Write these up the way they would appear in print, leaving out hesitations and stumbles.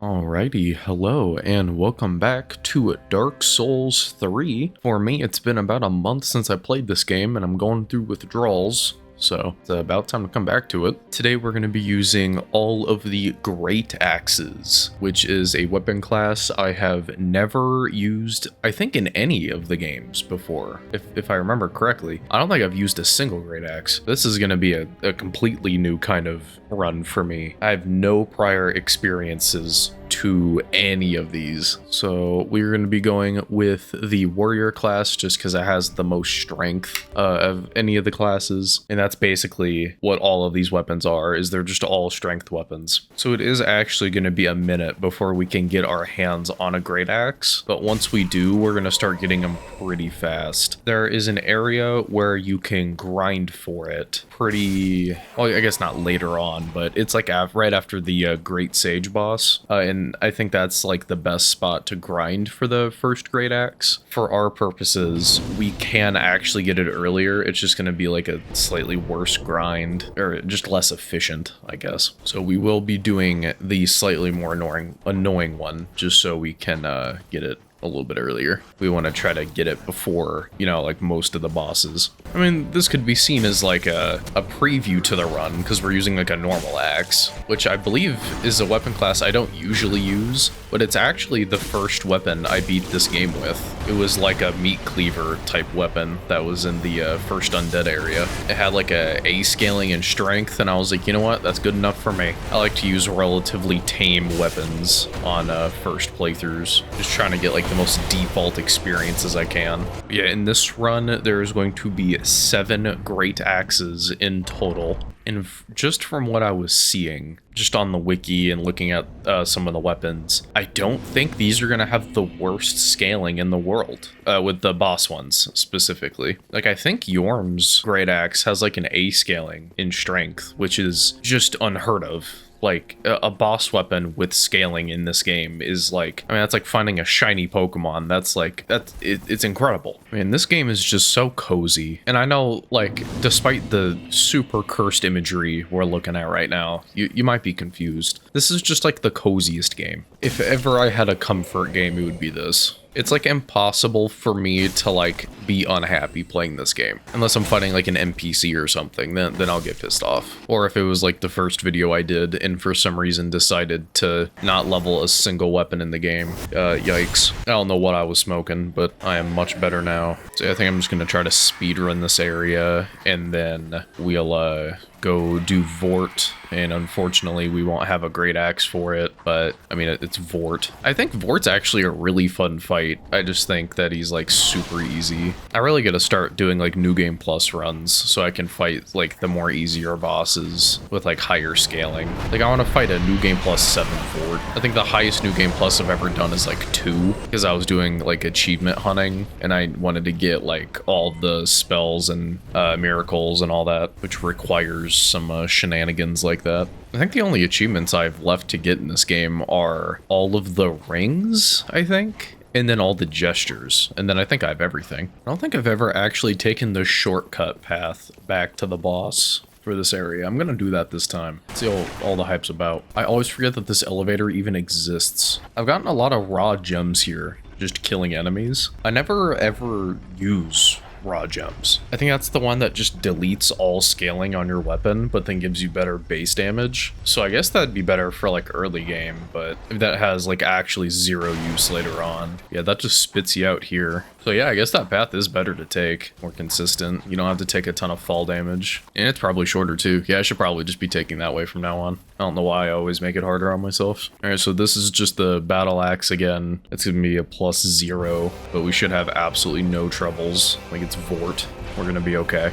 Alrighty, hello and welcome back to Dark Souls 3. For me, it's been about a month since I played this game and I'm going through withdrawals, so it's about time to come back to it. Today we're going to be using all of the Greataxes, which is a weapon class I have never used, I think, in any of the games before, if I remember correctly. I don't think I've used a single Greataxe. This is going to be a completely new kind of run for me. I have no prior experiences to any of these, so we're going to be going with the warrior class just because it has the most strength of any of the classes, and that's basically what all of these weapons are, is they're just all strength weapons. So it is actually going to be a minute before we can get our hands on a great axe, but once we do, we're going to start getting them pretty fast. There is an area where you can grind for it pretty, well, I guess not later on, but it's like right after the Great Sage boss, and I think that's like the best spot to grind for the first great axe. For our purposes, we can actually get it earlier. It's just going to be like a slightly worse grind, or just less efficient, I guess. So we will be doing the slightly more annoying one, just so we can get it a little bit earlier. We want to try to get it before, you know, like most of the bosses. I mean, this could be seen as like a preview to the run, because we're using like a normal axe, which I believe is a weapon class I don't usually use, but it's actually the first weapon I beat this game with. It was like a meat cleaver type weapon that was in the first undead area. It had like a scaling and strength, and I was like, you know what, that's good enough for me. I like to use relatively tame weapons on first playthroughs, just trying to get like the most default experience as I can. Yeah, in this run, there's going to be 7 great axes in total. And just from what I was seeing, just on the wiki and looking at some of the weapons, I don't think these are going to have the worst scaling in the world, with the boss ones specifically. Like, I think Yhorm's great axe has like an A scaling in strength, which is just unheard of. Like, a boss weapon with scaling in this game is like, I mean, that's like finding a shiny Pokemon. That's like, it's incredible. I mean, this game is just so cozy. And I know, like, despite the super cursed imagery we're looking at right now, you might be confused. This is just like the coziest game. If ever I had a comfort game, it would be this. It's like impossible for me to like be unhappy playing this game. Unless I'm fighting like an NPC or something, then I'll get pissed off. Or if it was like the first video I did and for some reason decided to not level a single weapon in the game. Yikes. I don't know what I was smoking, but I am much better now. So I think I'm just gonna try to speedrun this area, and then we'll go do Vordt, and unfortunately we won't have a great axe for it, but I mean, it's Vordt. I think Vordt's actually a really fun fight. I just think that he's like super easy. I really gotta start doing like New Game Plus runs so I can fight like the more easier bosses with like higher scaling. Like, I want to fight a New Game Plus 7 Vordt. I think the highest New Game Plus I've ever done is like 2, because I was doing like achievement hunting and I wanted to get like all the spells and miracles and all that, which requires some shenanigans like that. I think the only achievements I've left to get in this game are all of the rings, I think, and then all the gestures, and then I think I have everything. I don't think I've ever actually taken the shortcut path back to the boss for this area. I'm gonna do that this time. See all the hype's about. I always forget that this elevator even exists. I've gotten a lot of raw gems here, just killing enemies. I never ever use raw gems. I think that's the one that just deletes all scaling on your weapon, but then gives you better base damage. So I guess that'd be better for like early game, but if that has like actually 0 use later on, yeah, that just spits you out here. So yeah, I guess that path is better to take, more consistent. You don't have to take a ton of fall damage, and it's probably shorter too. Yeah, I should probably just be taking that way from now on. I don't know why I always make it harder on myself. All right, so this is just the battle axe again. It's gonna be a +0, but we should have absolutely no troubles. Like, it's Vordt. We're gonna be okay.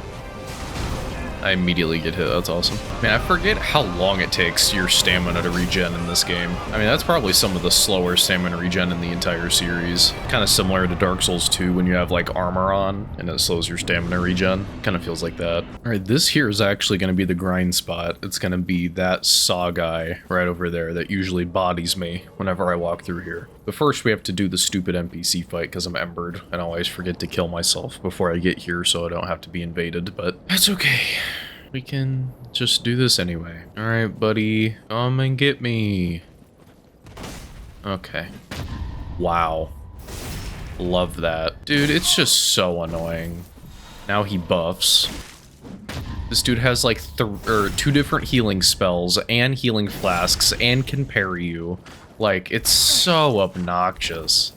I immediately get hit. That's awesome. Man, I forget how long it takes your stamina to regen in this game. I mean, that's probably some of the slower stamina regen in the entire series. Kind of similar to Dark Souls 2 when you have like armor on and it slows your stamina regen. Kind of feels like that. All right, this here is actually going to be the grind spot. It's going to be that saw guy right over there that usually bodies me whenever I walk through here. But first we have to do the stupid NPC fight because I'm embered and I always forget to kill myself before I get here so I don't have to be invaded, but that's okay. We can just do this anyway. All right, buddy, come and get me. Okay. Wow. Love that. Dude, it's just so annoying. Now he buffs. This dude has like 2 different healing spells and healing flasks and can parry you. Like, it's so obnoxious.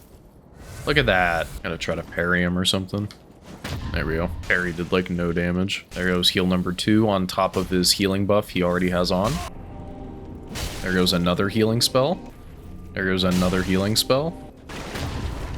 Look at that. Gotta try to parry him or something. There we go. Parry did like no damage. There goes heal number 2 on top of his healing buff he already has on. There goes another healing spell. There goes another healing spell.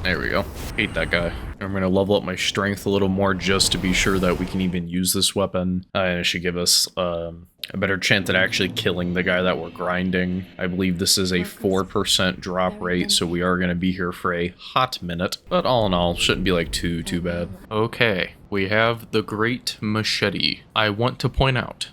There we go. Hate that guy. I'm going to level up my strength a little more just to be sure that we can even use this weapon. And it should give us a better chance at actually killing the guy that we're grinding. I believe this is a 4% drop rate, so we are going to be here for a hot minute. But all in all, shouldn't be like too bad. Okay, we have the Great Machete. I want to point out,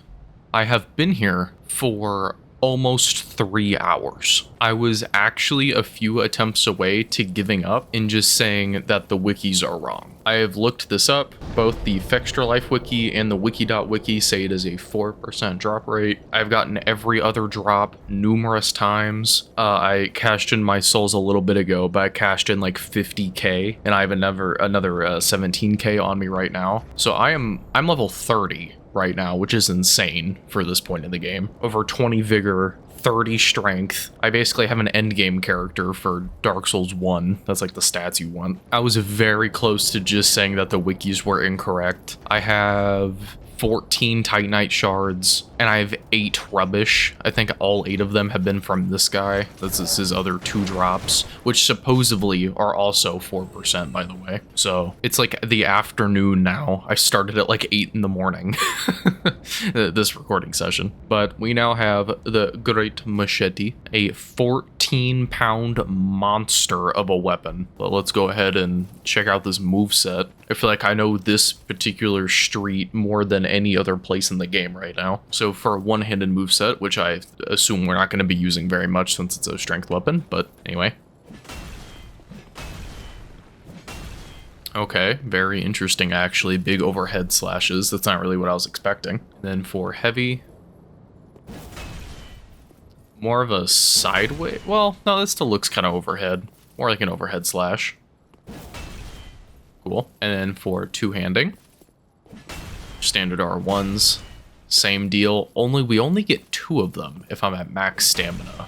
I have been here for almost 3 hours. I was actually a few attempts away to giving up and just saying that the wikis are wrong. I have looked this up. Both the Fextra Life wiki and the wiki.wiki say it is a 4% drop rate. I've gotten every other drop numerous times. I cashed in my souls a little bit ago, but I cashed in like 50k, and I have another 17k on me right now. So I'm level 30 right now, which is insane for this point in the game. Over 20 vigor, 30 strength. I basically have an endgame character for Dark Souls 1. That's like the stats you want. I was very close to just saying that the wikis were incorrect. I have 14 Titanite shards, and I have 8 rubbish. I think all 8 of them have been from this guy. This is his other 2 drops, which supposedly are also 4%, by the way. So it's like the afternoon now. I started at like 8 in the morning, this recording session. But we now have the Great Machete, a 14-pound monster of a weapon. But let's go ahead and check out this moveset. I feel like I know this particular street more than any other place in the game right now. So for a one-handed moveset, which I assume we're not going to be using very much since it's a strength weapon, but anyway. Okay, very interesting actually. Big overhead slashes. That's not really what I was expecting. Then for heavy, more of a sideways. Well, no, this still looks kind of overhead. More like an overhead slash. Cool. And then for two-handing, standard R1s, same deal. We only get 2 of them if I'm at max stamina.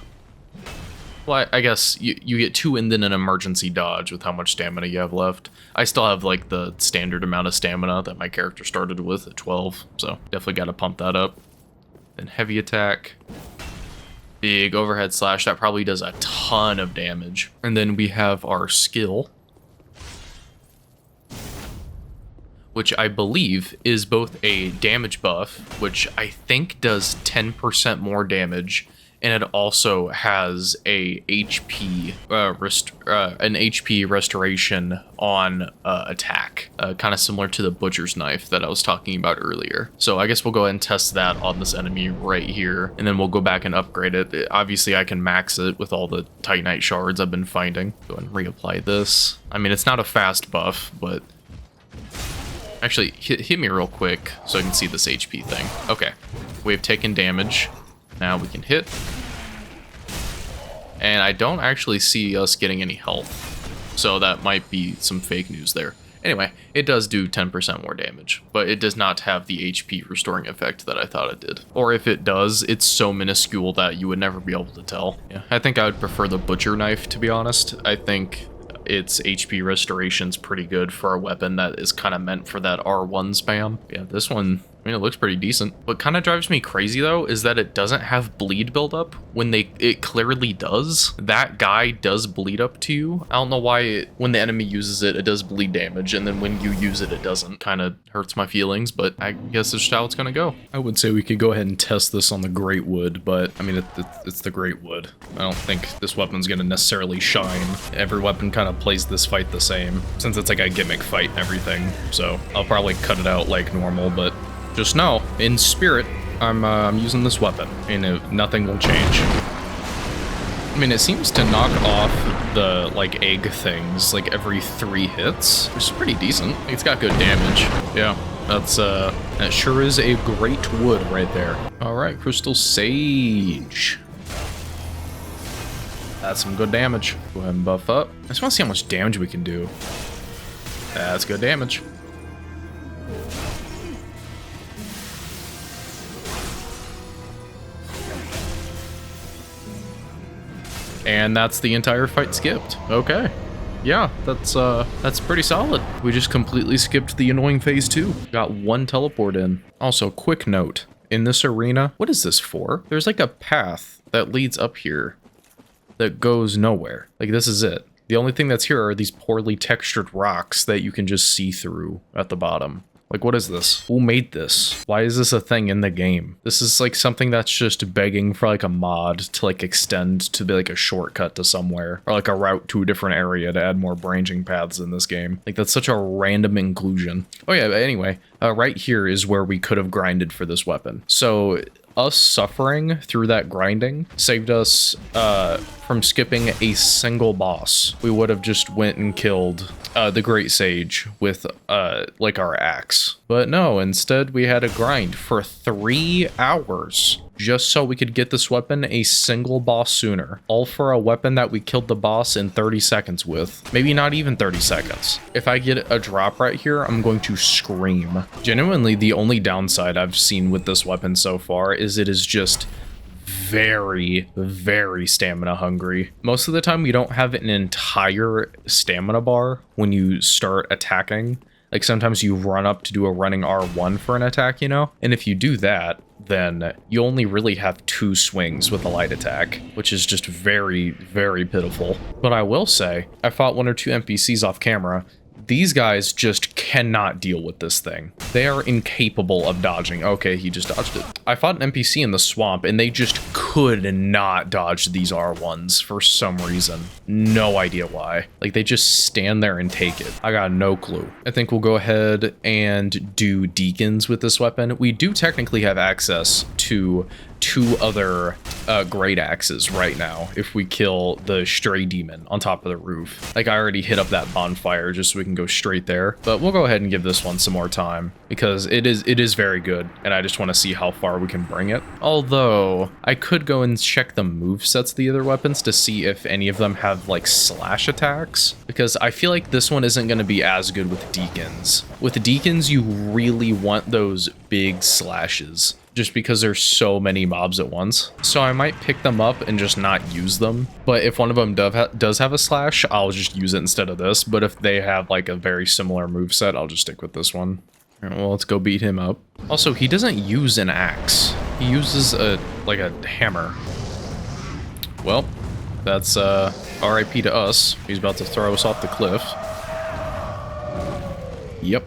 Well, I guess you get 2 and then an emergency dodge with how much stamina you have left. I still have like the standard amount of stamina that my character started with at 12, so definitely got to pump that up. Then heavy attack, big overhead slash, that probably does a ton of damage. And then we have our skill, which I believe is both a damage buff, which I think does 10% more damage, and it also has a HP an HP restoration on attack, kind of similar to the Butcher's Knife that I was talking about earlier. So I guess we'll go ahead and test that on this enemy right here, and then we'll go back and upgrade it. Obviously, I can max it with all the Titanite shards I've been finding. Go ahead and reapply this. I mean, it's not a fast buff, but actually, hit me real quick so I can see this HP thing. Okay, we've taken damage. Now we can hit. And I don't actually see us getting any health, so that might be some fake news there. Anyway, it does do 10% more damage, but it does not have the HP restoring effect that I thought it did. Or if it does, it's so minuscule that you would never be able to tell. Yeah, I think I would prefer the Butcher Knife, to be honest. I think its HP restoration's pretty good for a weapon that is kind of meant for that R1 spam. Yeah, this one, I mean, it looks pretty decent. What kind of drives me crazy, though, is that it doesn't have bleed buildup when it clearly does. That guy does bleed up to you. I don't know why when the enemy uses it, it does bleed damage, and then when you use it, it doesn't. Kind of hurts my feelings, but I guess it's just how it's gonna go. I would say we could go ahead and test this on the Greatwood, but I mean, it's the Greatwood. I don't think this weapon's gonna necessarily shine. Every weapon kind of plays this fight the same, since it's like a gimmick fight and everything. So I'll probably cut it out like normal, but just know, in spirit, I'm using this weapon, and nothing will change. I mean, it seems to knock off the, like, egg things, like, every 3 hits, which is pretty decent. It's got good damage. Yeah, that sure is a great wood right there. All right, Crystal Sage. That's some good damage. Go ahead and buff up. I just want to see how much damage we can do. That's good damage. And that's the entire fight skipped. Okay. Yeah, that's pretty solid. We just completely skipped the annoying phase 2. Got 1 teleport in. Also, quick note. In this arena, what is this for? There's like a path that leads up here that goes nowhere. Like, this is it. The only thing that's here are these poorly textured rocks that you can just see through at the bottom. Like, what is this? Who made this? Why is this a thing in the game? This is like something that's just begging for like a mod to like extend to be like a shortcut to somewhere, or like a route to a different area to add more branching paths in this game. Like, that's such a random inclusion. Oh yeah, but anyway, right here is where we could have grinded for this weapon. So us suffering through that grinding saved us from skipping a single boss. We would have just went and killed the Great Sage with like our axe. But no, instead we had to grind for 3 hours just so we could get this weapon a single boss sooner. All for a weapon that we killed the boss in 30 seconds with. Maybe not even 30 seconds. If I get a drop right here, I'm going to scream. Genuinely, the only downside I've seen with this weapon so far is it is just very, very stamina hungry. Most of the time, we don't have an entire stamina bar when you start attacking. Like, sometimes you run up to do a running R1 for an attack, you know? And if you do that, then you only really have 2 swings with a light attack, which is just very, very pitiful. But I will say, I fought 1 or 2 NPCs off camera. These guys just cannot deal with this thing. They are incapable of dodging. Okay, he just dodged it. I fought an NPC in the swamp, and they just could not dodge these R1s for some reason. No idea why. Like, they just stand there and take it. I got no clue. I think we'll go ahead and do Deacons with this weapon. We do technically have access to 2 other great axes right now if we kill the stray demon on top of the roof. Like, I already hit up that bonfire just so we can go straight there, but we'll go ahead and give this one some more time because it is very good, and I just want to see how far we can bring it. Although I could go and check the movesets of the other weapons to see if any of them have like slash attacks, because I feel like this one isn't going to be as good with Deacons. With Deacons, you really want those big slashes, just because there's so many mobs at once. So I might pick them up and just not use them. But if one of them does have a slash, I'll just use it instead of this. But if they have like a very similar moveset, I'll just stick with this one. All right, well, let's go beat him up. Also, he doesn't use an axe. He uses like a hammer. Well, that's RIP to us. He's about to throw us off the cliff. Yep.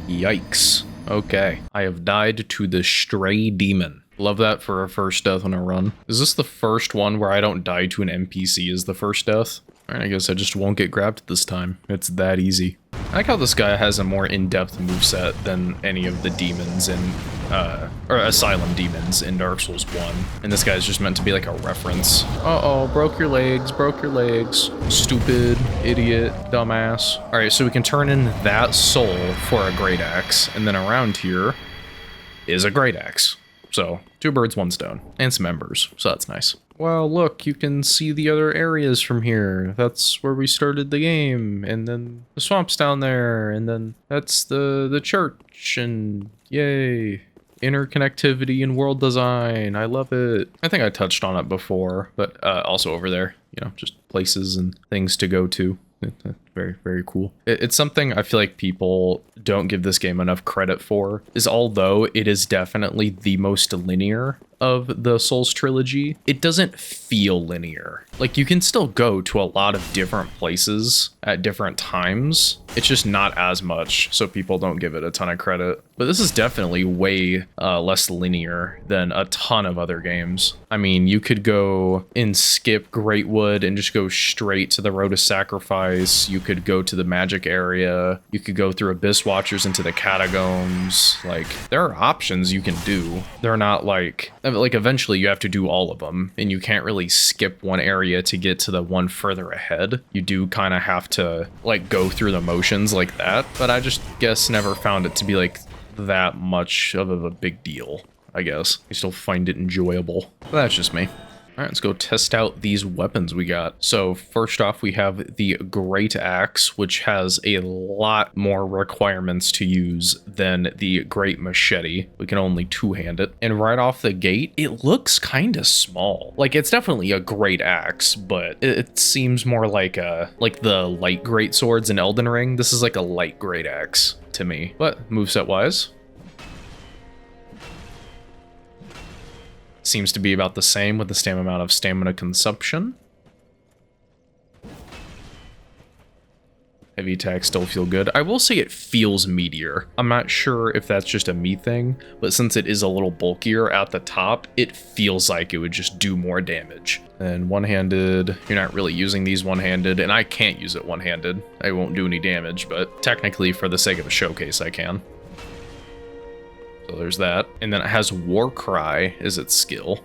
Yikes. Okay, I have died to the stray demon. Love that for a first death on a run. Is this the first one where I don't die to an NPC as the first death? Alright, I guess I just won't get grabbed this time. It's that easy. I like how this guy has a more in-depth moveset than any of the demons in, or Asylum demons in Dark Souls 1. And this guy's just meant to be like a reference. Uh-oh, broke your legs. Stupid, idiot, dumbass. Alright, so we can turn in that soul for a great axe, and then around here is a great axe. So, 2 birds, 1 stone. And some embers, so that's nice. Well, look, you can see the other areas from here. That's where we started the game, and then the swamp's down there, and then that's the church, and yay. Interconnectivity and world design, I love it. I think I touched on it before, but also over there, you know, just places and things to go to. Very, very cool. It's something I feel like people don't give this game enough credit for, is although it is definitely the most linear of the Souls trilogy, it doesn't feel linear. Like, you can still go to a lot of different places at different times. It's just not as much, so people don't give it a ton of credit. But this is definitely way less linear than a ton of other games. I mean, you could go and skip Greatwood and just go straight to the Road of Sacrifice. You could go to the magic area. You could go through Abyss Watchers into the catacombs. Like, there are options you can do. They're not like eventually you have to do all of them, and you can't really skip one area to get to the one further ahead. You do kind of have to like go through the motions like that, but I just guess never found it to be like that much of a big deal, I guess. I still find it enjoyable. But that's just me. All right, let's go test out these weapons we got. So first off, we have the Greataxe, which has a lot more requirements to use than the Great Machete. We can only two-hand it. And right off the gate, it looks kind of small. Like, it's definitely a great axe, but it seems more like the light great swords in Elden Ring. This is like a light great axe to me. But moveset-wise, seems to be about the same with the same amount of stamina consumption. Heavy attacks still feel good. I will say it feels meatier. I'm not sure if that's just a me thing, but since it is a little bulkier at the top, it feels like it would just do more damage. And one-handed, you're not really using these one-handed, and I can't use it one-handed. I won't do any damage, but technically for the sake of a showcase, I can. So there's that. And then it has Warcry as its skill.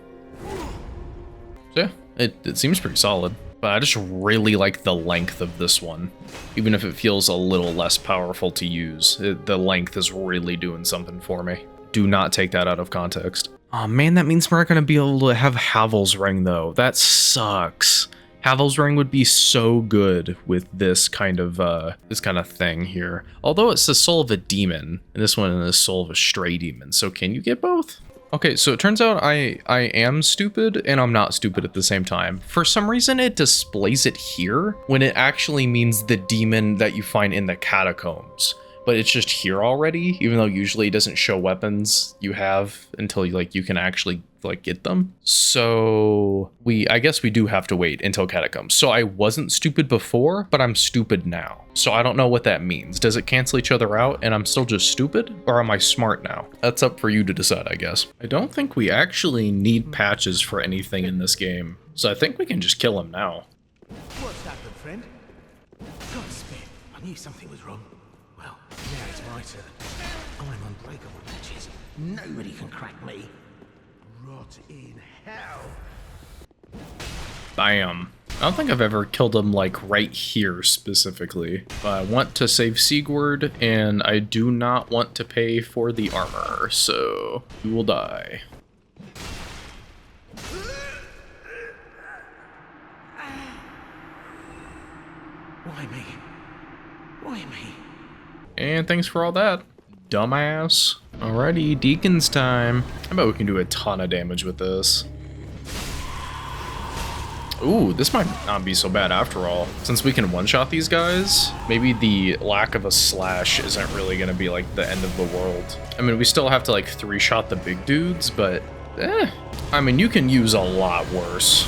So yeah, it seems pretty solid. But I just really like the length of this one. Even if it feels a little less powerful to use, the length is really doing something for me. Do not take that out of context. Oh man, that means we're not going to be able to have Havel's Ring though. That sucks. Havel's Ring would be so good with this kind of thing here. Although it's the soul of a demon, and this one is the soul of a stray demon. So can you get both? Okay, so it turns out I am stupid and I'm not stupid at the same time. For some reason, it displays it here when it actually means the demon that you find in the catacombs. But it's just here already, even though usually it doesn't show weapons you have until you can actually get them. So I guess we do have to wait until catacombs. So I wasn't stupid before, but I'm stupid now. So I don't know what that means. Does it cancel each other out and I'm still just stupid, or am I smart now? That's up for you to decide, I guess. I don't think we actually need patches for anything in this game. So I think we can just kill him now. What's that, good friend? Godspeed. I knew something was wrong. Well, now it's my turn. I'm unbreakable, bitches. Nobody can crack me. Rot in hell. Bam. I don't think I've ever killed him right here specifically. But I want to save Sigurd and I do not want to pay for the armor, so we will die. Why me? Why me? And thanks for all that, dumbass. Alrighty, Deacons time. I bet we can do a ton of damage with this. Ooh, this might not be so bad after all. Since we can one-shot these guys, maybe the lack of a slash isn't really gonna be the end of the world. I mean, we still have to three-shot the big dudes, but I mean, you can use a lot worse.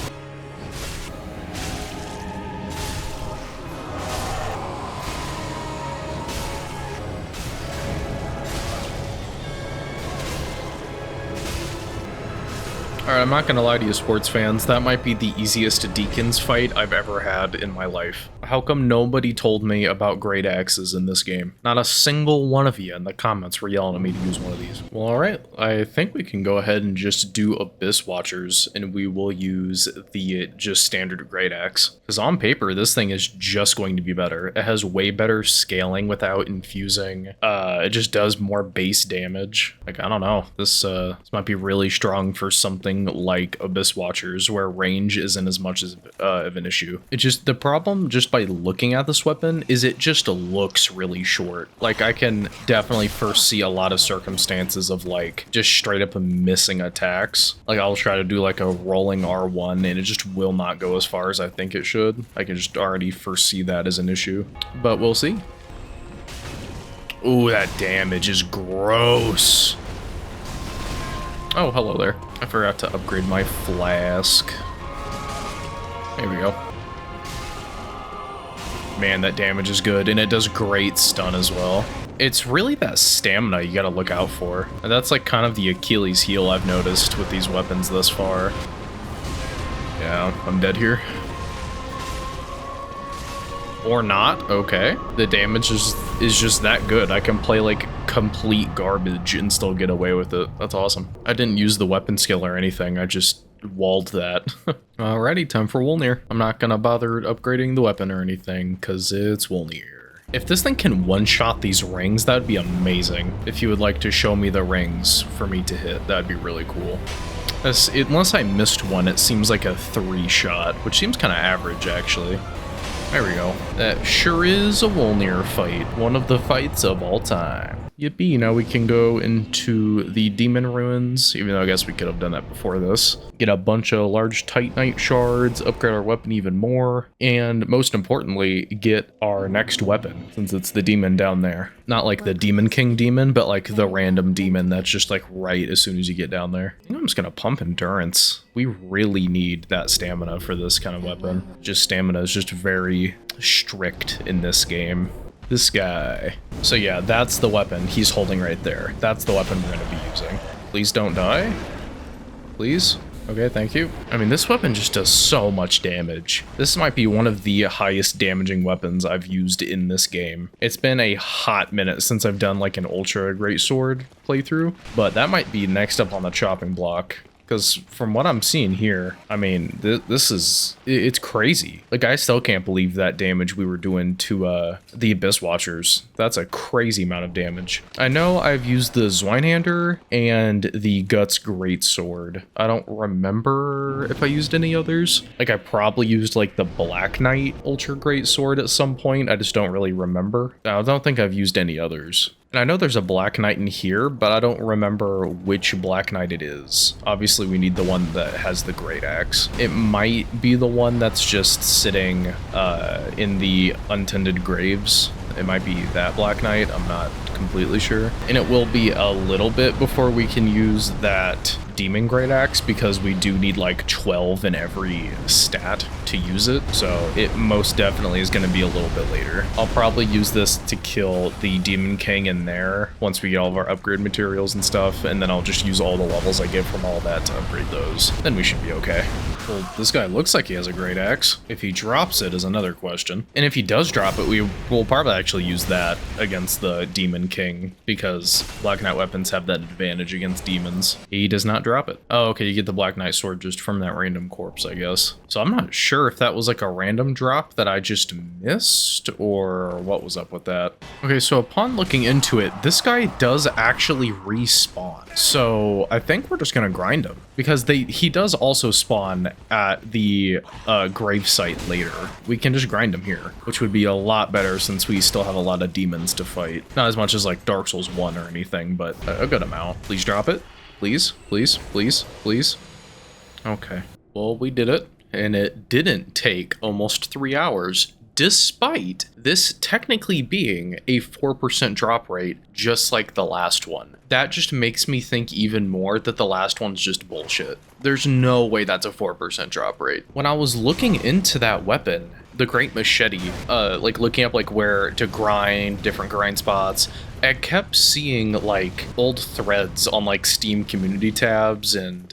Alright, I'm not gonna lie to you sports fans, that might be the easiest Deacons fight I've ever had in my life. How come nobody told me about great axes in this game? Not a single one of you in the comments were yelling at me to use one of these. Well, alright, I think we can go ahead and just do Abyss Watchers, and we will use the just standard great axe. Because on paper, this thing is just going to be better. It has way better scaling without infusing. It just does more base damage. I don't know. This might be really strong for something like Abyss Watchers, where range isn't as much of an issue. It just, the problem just by looking at this weapon is it just looks really short. I can definitely foresee a lot of circumstances of just straight up missing attacks. I'll try to do a rolling R1 and it just will not go as far as I think it should. I can just already foresee that as an issue, but we'll see. Ooh, that damage is gross. Oh, hello there. I forgot to upgrade my flask. There we go. Man, that damage is good, and it does great stun as well. It's really that stamina you gotta look out for. And that's kind of the Achilles heel I've noticed with these weapons thus far. Yeah, I'm dead here. Or not, okay. The damage is just that good. I can play complete garbage and still get away with it. That's awesome. I didn't use the weapon skill or anything, I just walled that. Alrighty, time for Wolnir. I'm not gonna bother upgrading the weapon or anything, cause it's Wolnir. If this thing can one-shot these rings, that'd be amazing. If you would like to show me the rings for me to hit, that'd be really cool. Unless I missed one, it seems like a 3-shot, which seems kind of average, actually. There we go. That sure is a Wolnir fight. One of the fights of all time. Yippee, now we can go into the Demon Ruins, even though I guess we could have done that before this. Get a bunch of large Titanite shards, upgrade our weapon even more, and most importantly, get our next weapon, since it's the demon down there. Not like the Demon King demon, but like the random demon that's just like right as soon as you get down there. I think I'm just gonna pump endurance. We really need that stamina for this kind of weapon. Just stamina is just very strict in this game. This guy. So yeah, that's the weapon he's holding right there. That's the weapon we're gonna be using. Please don't die. Please. Okay, thank you. I mean, this weapon just does so much damage. This might be one of the highest damaging weapons I've used in this game. It's been a hot minute since I've done like an ultra greatsword playthrough, but that might be next up on the chopping block. Because from what I'm seeing here, I mean, it's crazy. Like, I still can't believe that damage we were doing to the Abyss Watchers. That's a crazy amount of damage. I know I've used the Zweinhander and the Guts Greatsword. I don't remember if I used any others. Like, I probably used, like, the Black Knight Ultra Greatsword at some point. I just don't really remember. I don't think I've used any others. And I know there's a Black Knight in here, but I don't remember which Black Knight it is. Obviously, we need the one that has the Great Axe. It might be the one that's just sitting in the untended graves. It might be that Black Knight, I'm not completely sure. And it will be a little bit before we can use that Demon Great Axe, because we do need like 12 in every stat to use it, so it most definitely is going to be a little bit later. I'll probably use this to kill the Demon King in there once we get all of our upgrade materials and stuff, and then I'll just use all the levels I get from all that to upgrade those. Then we should be okay. Well, this guy looks like he has a Great Axe. If he drops it is another question. And if he does drop it, we will probably actually use that against the Demon King, because Black Knight weapons have that advantage against demons. He does not drop it. Oh, okay, you get the Black Knight sword just from that random corpse, I guess. So I'm not sure if that was like a random drop that I just missed, or what was up with that. Okay, so upon looking into it, this guy does actually respawn. So I think we're just gonna grind him, because he does also spawn at the grave site later. We can just grind him here, which would be a lot better since we still have a lot of demons to fight. Not as much as like Dark Souls 1 or anything, but a good amount. Please drop it. Please, please, please, please. Okay. Well, we did it, and it didn't take almost 3 hours, despite this technically being a 4% drop rate, just like the last one. That just makes me think even more that the last one's just bullshit. There's no way that's a 4% drop rate. When I was looking into that weapon, the Great Machete, like looking up like where to grind, different grind spots, I kept seeing like old threads on like Steam community tabs and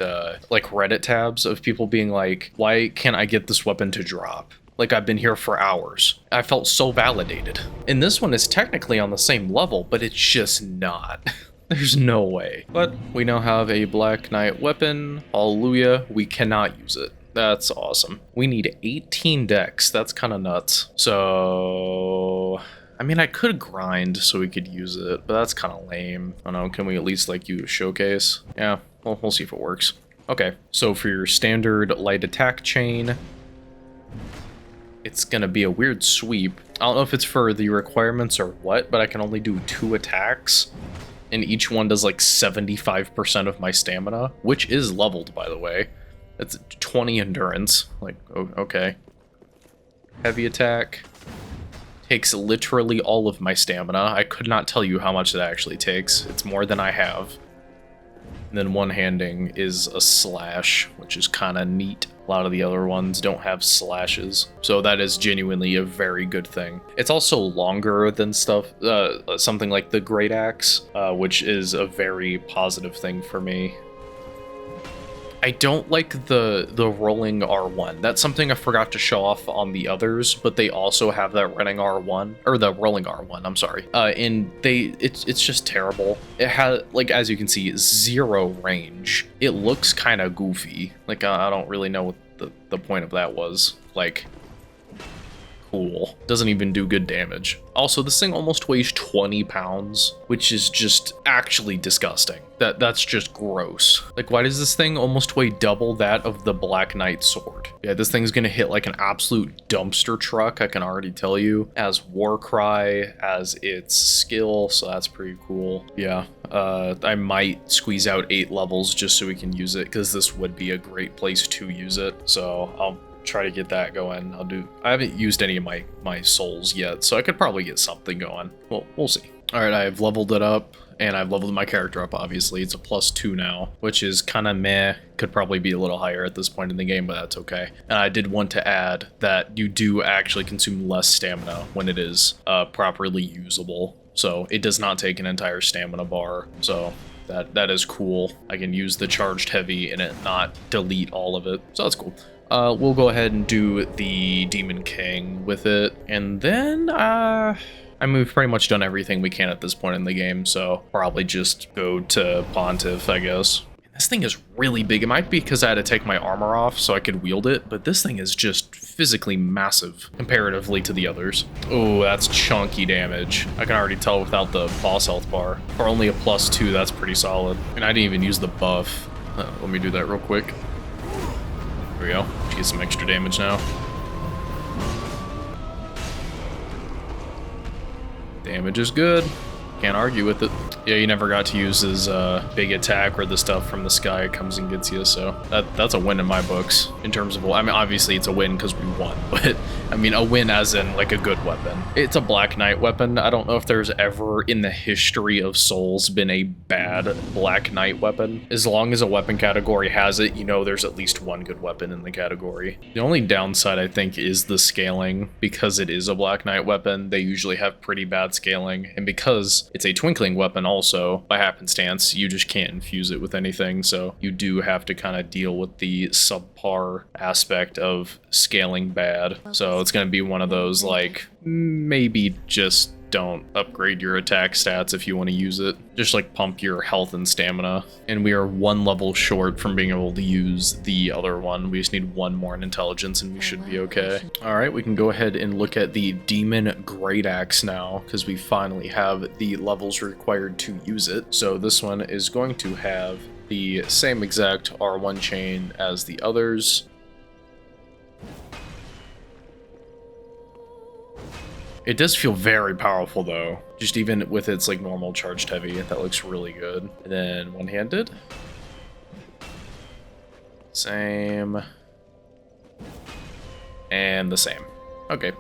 like Reddit tabs of people being like, why can't I get this weapon to drop? Like, I've been here for hours. I felt so validated. And this one is technically on the same level, but it's just not. There's no way. But we now have a Black Knight weapon. Hallelujah. We cannot use it. That's awesome. We need 18 decks. That's kind of nuts. So, I mean, I could grind so we could use it, but that's kind of lame. I don't know. Can we at least like use a showcase? Yeah, well, we'll see if it works. Okay, so for your standard light attack chain, it's gonna be a weird sweep. I don't know if it's for the requirements or what, but I can only do 2 attacks, and each one does like 75% of my stamina, which is leveled, by the way. That's 20 endurance. Like, okay. Heavy attack takes literally all of my stamina. I could not tell you how much it actually takes. It's more than I have. And then one-handing is a slash, which is kind of neat. A lot of the other ones don't have slashes, so that is genuinely a very good thing. It's also longer than stuff, something like the Great Axe, which is a very positive thing for me. I don't like the rolling R1. That's something I forgot to show off on the others, but they also have that running R1, or the rolling R1, I'm sorry. And it's just terrible. It has, like, as you can see, 0 range. It looks kind of goofy. Like, I don't really know what the point of that was. Like, Cool. Doesn't even do good damage. Also, this thing almost weighs 20 pounds, which is just actually disgusting. That's just gross. Like, why does this thing almost weigh double that of the Black Knight sword? Yeah, this thing's gonna hit like an absolute dumpster truck, I can already tell you. As Warcry, as its skill, so that's pretty cool. Yeah, I might squeeze out 8 levels just so we can use it, because this would be a great place to use it. So I'll try to get that going. I haven't used any of my souls yet, so I could probably get something going. Well, we'll see. All right, I've leveled it up, and I've leveled my character up, obviously. It's a +2 now, which is kind of meh. Could probably be a little higher at this point in the game, but that's okay. And I did want to add that you do actually consume less stamina when it is properly usable. So it does not take an entire stamina bar, so that is cool. I can use the charged heavy and it not delete all of it, so that's cool. We'll go ahead and do the Demon King with it, and then, I mean, we've pretty much done everything we can at this point in the game, so probably just go to Pontiff, I guess. This thing is really big. It might be because I had to take my armor off so I could wield it, but this thing is just physically massive comparatively to the others. Oh, that's chunky damage. I can already tell without the boss health bar. For only a +2, that's pretty solid. And I didn't even use the buff. Let me do that real quick. There we go. Get some extra damage now. Damage is good. Can't argue with it. Yeah, you never got to use his big attack where the stuff from the sky comes and gets you, so that's a win in my books. In terms of, I mean, obviously it's a win because we won, but I mean a win as in like a good weapon. It's a Black Knight weapon. I don't know if there's ever in the history of Souls been a bad Black Knight weapon. As long as a weapon category has it, you know there's at least one good weapon in the category. The only downside I think is the scaling. Because it is a Black Knight weapon, they usually have pretty bad scaling, and because it's a twinkling weapon also, by happenstance, you just can't infuse it with anything, so you do have to kind of deal with the subpar aspect of scaling bad. So it's going to be one of those, like, maybe just don't upgrade your attack stats if you want to use it. Just like pump your health and stamina. And we are 1 level short from being able to use the other one. We just need 1 more in intelligence and we should be okay. Alright, we can go ahead and look at the Demon Greataxe now, because we finally have the levels required to use it. So this one is going to have the same exact R1 chain as the others. It does feel very powerful though, just even with its like normal charged heavy. That looks really good. And then one-handed. Same. And the same. Okay.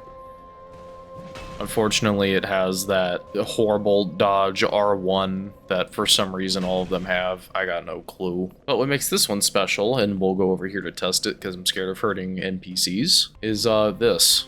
Unfortunately, it has that horrible dodge R1 that for some reason all of them have. I got no clue. But what makes this one special, and we'll go over here to test it because I'm scared of hurting NPCs, is this.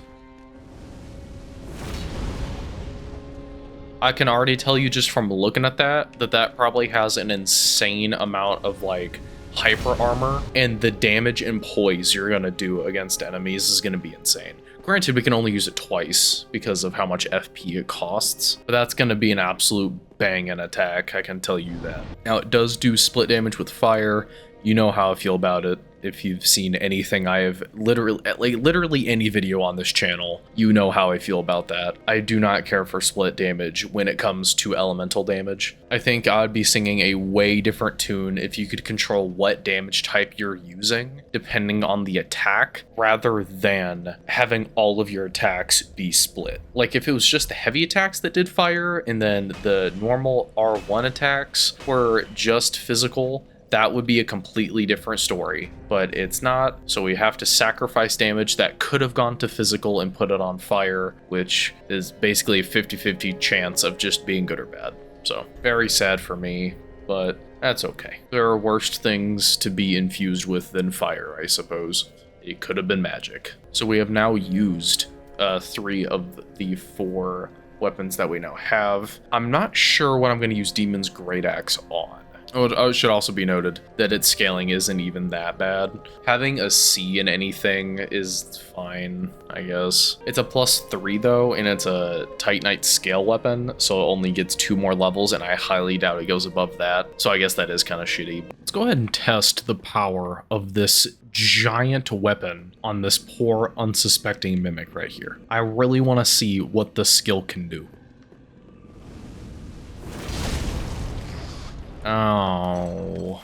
I can already tell you just from looking at that probably has an insane amount of like hyper armor, and the damage and poise you're gonna do against enemies is gonna be insane. Granted, we can only use it twice because of how much FP it costs, but that's gonna be an absolute banging attack, I can tell you that. Now it does do split damage with fire. You know how I feel about it. If you've seen anything I have literally any video on this channel, you know how I feel about that. I do not care for split damage when it comes to elemental damage. I think I'd be singing a way different tune if you could control what damage type you're using, depending on the attack, rather than having all of your attacks be split. Like if it was just the heavy attacks that did fire, and then the normal R1 attacks were just physical, that would be a completely different story, but it's not, so we have to sacrifice damage that could have gone to physical and put it on fire, which is basically a 50-50 chance of just being good or bad. So, very sad for me, but that's okay. There are worse things to be infused with than fire, I suppose. It could have been magic. So we have now used 3 of the 4 weapons that we now have. I'm not sure what I'm going to use Demon's Greataxe on. Oh, it should also be noted that its scaling isn't even that bad. Having a C in anything is fine, I guess. It's a +3 though, and it's a Titanite scale weapon, so it only gets 2 more levels, and I highly doubt it goes above that. So I guess that is kind of shitty. Let's go ahead and test the power of this giant weapon on this poor, unsuspecting mimic right here. I really want to see what the skill can do. Oh.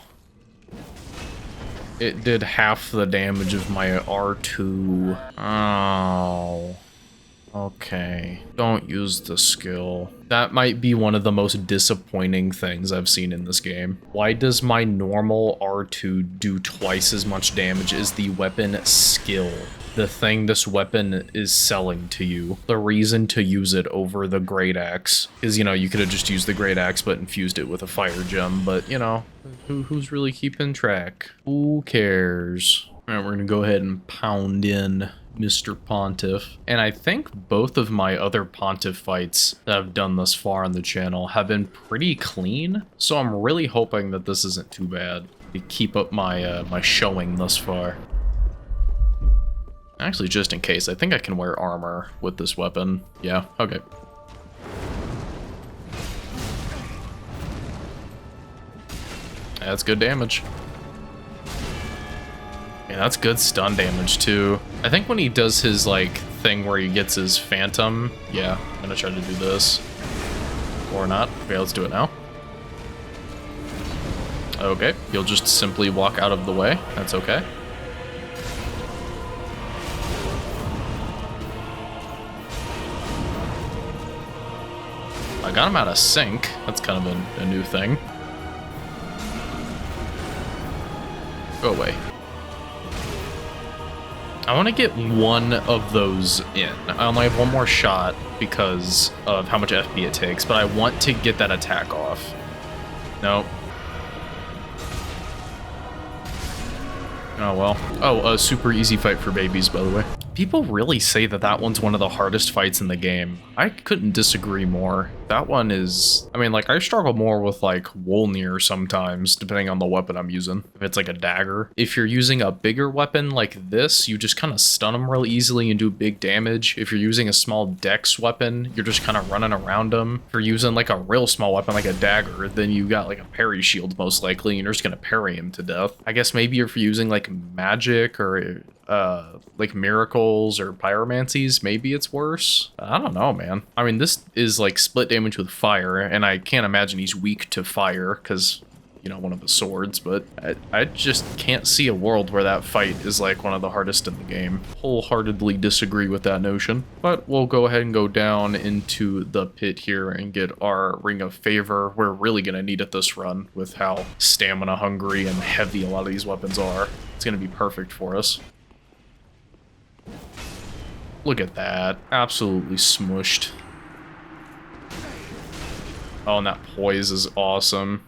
It did half the damage of my R2. Oh. Okay. Don't use the skill. That might be one of the most disappointing things I've seen in this game. Why does my normal R2 do twice as much damage as the weapon skill? The thing this weapon is selling to you. The reason to use it over the GREATAXE is, you know, you could have just used the GREATAXE but infused it with a fire gem, but, you know, who's really keeping track? Who cares? All right, we're gonna go ahead and pound in Mr. Pontiff. And I think both of my other Pontiff fights that I've done thus far on the channel have been pretty clean, so I'm really hoping that this isn't too bad to keep up my my showing thus far. Actually, just in case, I think I can wear armor with this weapon. Yeah, okay. That's good damage. Yeah, that's good stun damage, too. I think when he does his, like, thing where he gets his phantom, yeah, I'm gonna try to do this. Or not. Okay, let's do it now. Okay, he'll just simply walk out of the way. That's okay. I got him out of sync. That's kind of a new thing. Go away. I want to get one of those in. I only have one more shot because of how much FP it takes, but I want to get that attack off. Nope. Oh well. Oh, a super easy fight for babies, by the way. People really say that that one's one of the hardest fights in the game. I couldn't disagree more. That one is... I mean, like, I struggle more with, like, Wolnir sometimes, depending on the weapon I'm using. If it's, like, a dagger. If you're using a bigger weapon like this, you just kind of stun them real easily and do big damage. If you're using a small dex weapon, you're just kind of running around them. If you're using, like, a real small weapon like a dagger, then you got, like, a parry shield, most likely, and you're just going to parry him to death. I guess maybe if you're using, like, magic or... like miracles or pyromancies, maybe it's worse. I don't know, man. I mean, this is like split damage with fire, and I can't imagine he's weak to fire because, you know, one of the swords, but I just can't see a world where that fight is like one of the hardest in the game. Wholeheartedly disagree with that notion, but we'll go ahead and go down into the pit here and get our Ring of Favor. We're really gonna need it this run with how stamina hungry and heavy a lot of these weapons are. It's gonna be perfect for us. Look at that. Absolutely smushed. Oh, and that poise is awesome.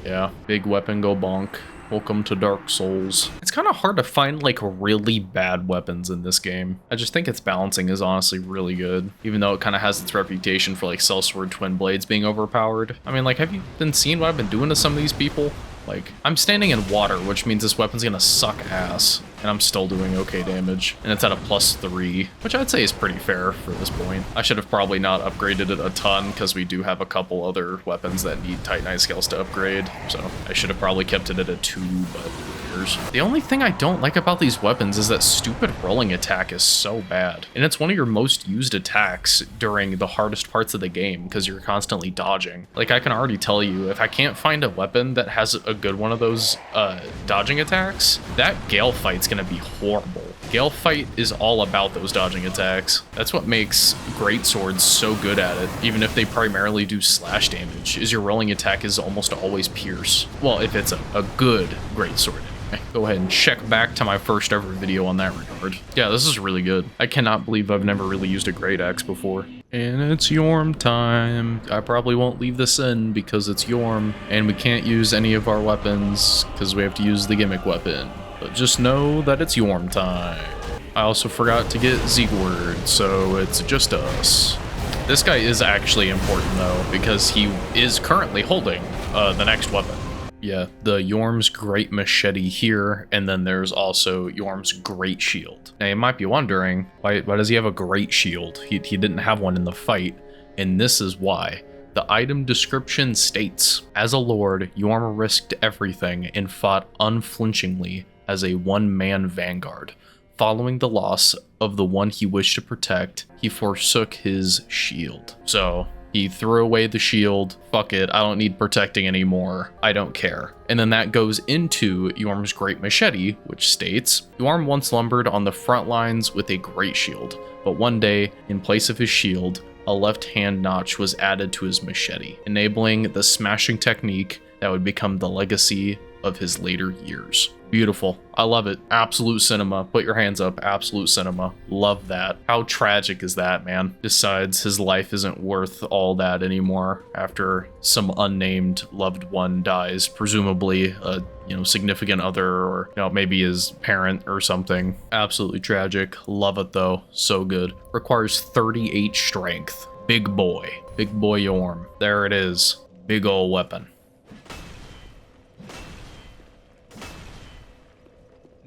Yeah, big weapon go bonk. Welcome to Dark Souls. It's kind of hard to find, like, really bad weapons in this game. I just think its balancing is honestly really good, even though it kind of has its reputation for, like, Sellsword Twin Blades being overpowered. I mean, like, have you been seeing what I've been doing to some of these people? Like, I'm standing in water, which means this weapon's gonna suck ass, and I'm still doing okay damage. And it's at a +3, which I'd say is pretty fair for this point. I should have probably not upgraded it a ton, because we do have a couple other weapons that need Titanite scales to upgrade, so I should have probably kept it at a 2, but who cares? The only thing I don't like about these weapons is that stupid rolling attack is so bad. And it's one of your most used attacks during the hardest parts of the game, because you're constantly dodging. Like, I can already tell you, if I can't find a weapon that has a good one of those dodging attacks, that Gael fight's gonna be horrible. Gael fight is all about those dodging attacks. That's what makes greatswords so good at it, even if they primarily do slash damage, is your rolling attack is almost always pierce. Well, if it's a good greatsword. Go ahead and check back to my first ever video on that regard. Yeah, this is really good. I cannot believe I've never really used a GREATAXE before. And it's Yhorm time. I probably won't leave this in because it's Yhorm, and we can't use any of our weapons because we have to use the gimmick weapon. But just know that it's Yhorm time. I also forgot to get Zegward, so it's just us. This guy is actually important though, because he is currently holding the next weapon. Yeah, the Yhorm's Great Machete here, and then there's also Yhorm's Great Shield. Now you might be wondering, why does he have a Great Shield? He didn't have one in the fight, and this is why. The item description states, as a lord, Yhorm risked everything and fought unflinchingly as a one-man vanguard. Following the loss of the one he wished to protect, he forsook his shield. So he threw away the shield. Fuck it, I don't need protecting anymore. I don't care. And then that goes into Yhorm's Great Machete, which states, Yhorm once lumbered on the front lines with a great shield, but one day, in place of his shield, a left-hand notch was added to his machete, enabling the smashing technique that would become the legacy of his later years. Beautiful. I love it. Absolute cinema. Put your hands up. Absolute cinema. Love that. How tragic is that, man? Besides, his life isn't worth all that anymore after some unnamed loved one dies, presumably a significant other, or maybe his parent or something. Absolutely tragic. Love it though. So good. Requires 38 strength. Big boy. Big boy Yhorm. There it is. Big ol' weapon.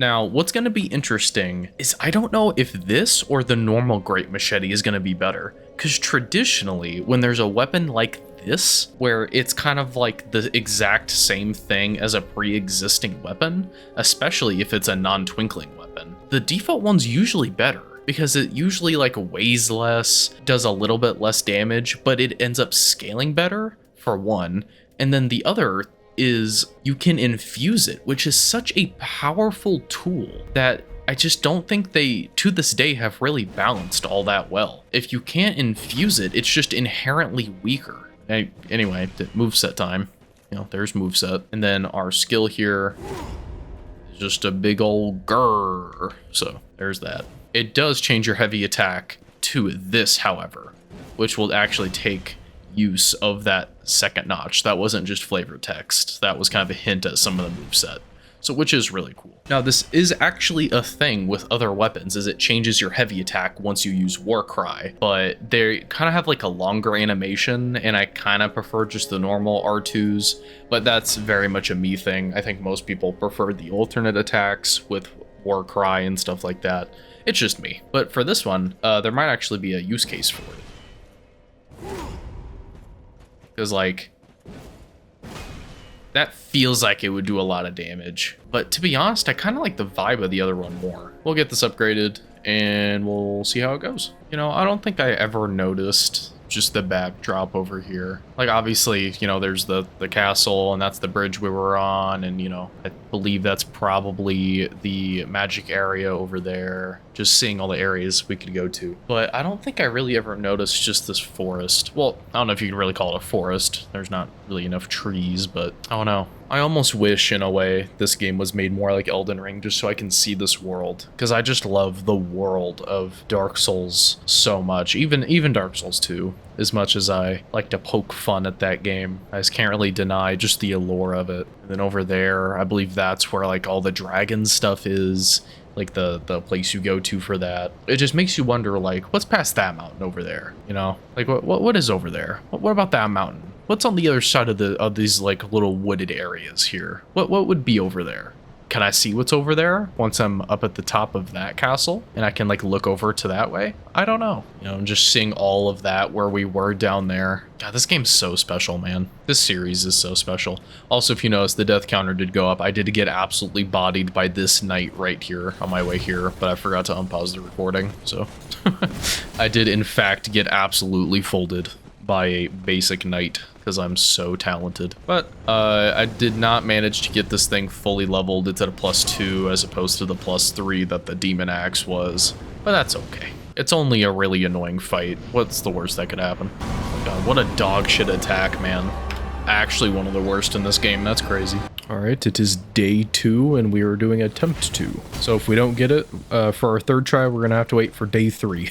Now, what's going to be interesting is I don't know if this or the normal Great Machete is going to be better. Because traditionally, when there's a weapon like this, where it's kind of like the exact same thing as a pre-existing weapon, especially if it's a non-twinkling weapon, the default one's usually better. Because it usually weighs less, does a little bit less damage, but it ends up scaling better, for one. And then the other is you can infuse it, which is such a powerful tool that I just don't think they, to this day, have really balanced all that well. If you can't infuse it, it's just inherently weaker. Anyway, moveset time. There's moveset. And then our skill here is just a big old grrr. So there's that. It does change your heavy attack to this, however, which will actually take use of that second notch. That wasn't just flavor text. That was kind of a hint at some of the moveset. So, which is really cool. Now, this is actually a thing with other weapons, is it changes your heavy attack once you use Warcry, but they kind of have a longer animation, and I kind of prefer just the normal R2s, but that's very much a me thing. I think most people prefer the alternate attacks with Warcry and stuff like that. It's just me. But for this one, there might actually be a use case for it. Because, that feels like it would do a lot of damage. But to be honest, I kind of like the vibe of the other one more. We'll get this upgraded, and we'll see how it goes. I don't think I ever noticed just the backdrop over here. Obviously, there's the castle, and that's the bridge we were on, and, I believe that's probably the magic area over there. Just seeing all the areas we could go to. But I don't think I really ever noticed just this forest. Well, I don't know if you can really call it a forest. There's not really enough trees, but I don't know. I almost wish, in a way, this game was made more like Elden Ring, just so I can see this world. Because I just love the world of Dark Souls so much. Even Dark Souls 2. As much as I like to poke fun at that game, I just can't really deny just the allure of it. And then over there, I believe that's where all the dragon stuff is. The place you go to for that. It just makes you wonder, what's past that mountain over there? What is over there? What about that mountain? What's on the other side of these little wooded areas here? What would be over there? Can I see what's over there once I'm up at the top of that castle and I can look over to that way? I don't know. Just seeing all of that where we were down there. God, this game's so special, man. This series is so special. Also, if you notice, the death counter did go up. I did get absolutely bodied by this knight right here on my way here, but I forgot to unpause the recording. So I did in fact get absolutely folded by a basic knight because I'm so talented. But I did not manage to get this thing fully leveled. It's at a +2 as opposed to the +3 that the demon axe was, but that's okay. It's only a really annoying fight. What's the worst that could happen? Oh God, what a dog shit attack, man. Actually one of the worst in this game. That's crazy. All right, it is day 2 and we are doing attempt 2. So if we don't get it for our third try, we're gonna have to wait for day 3.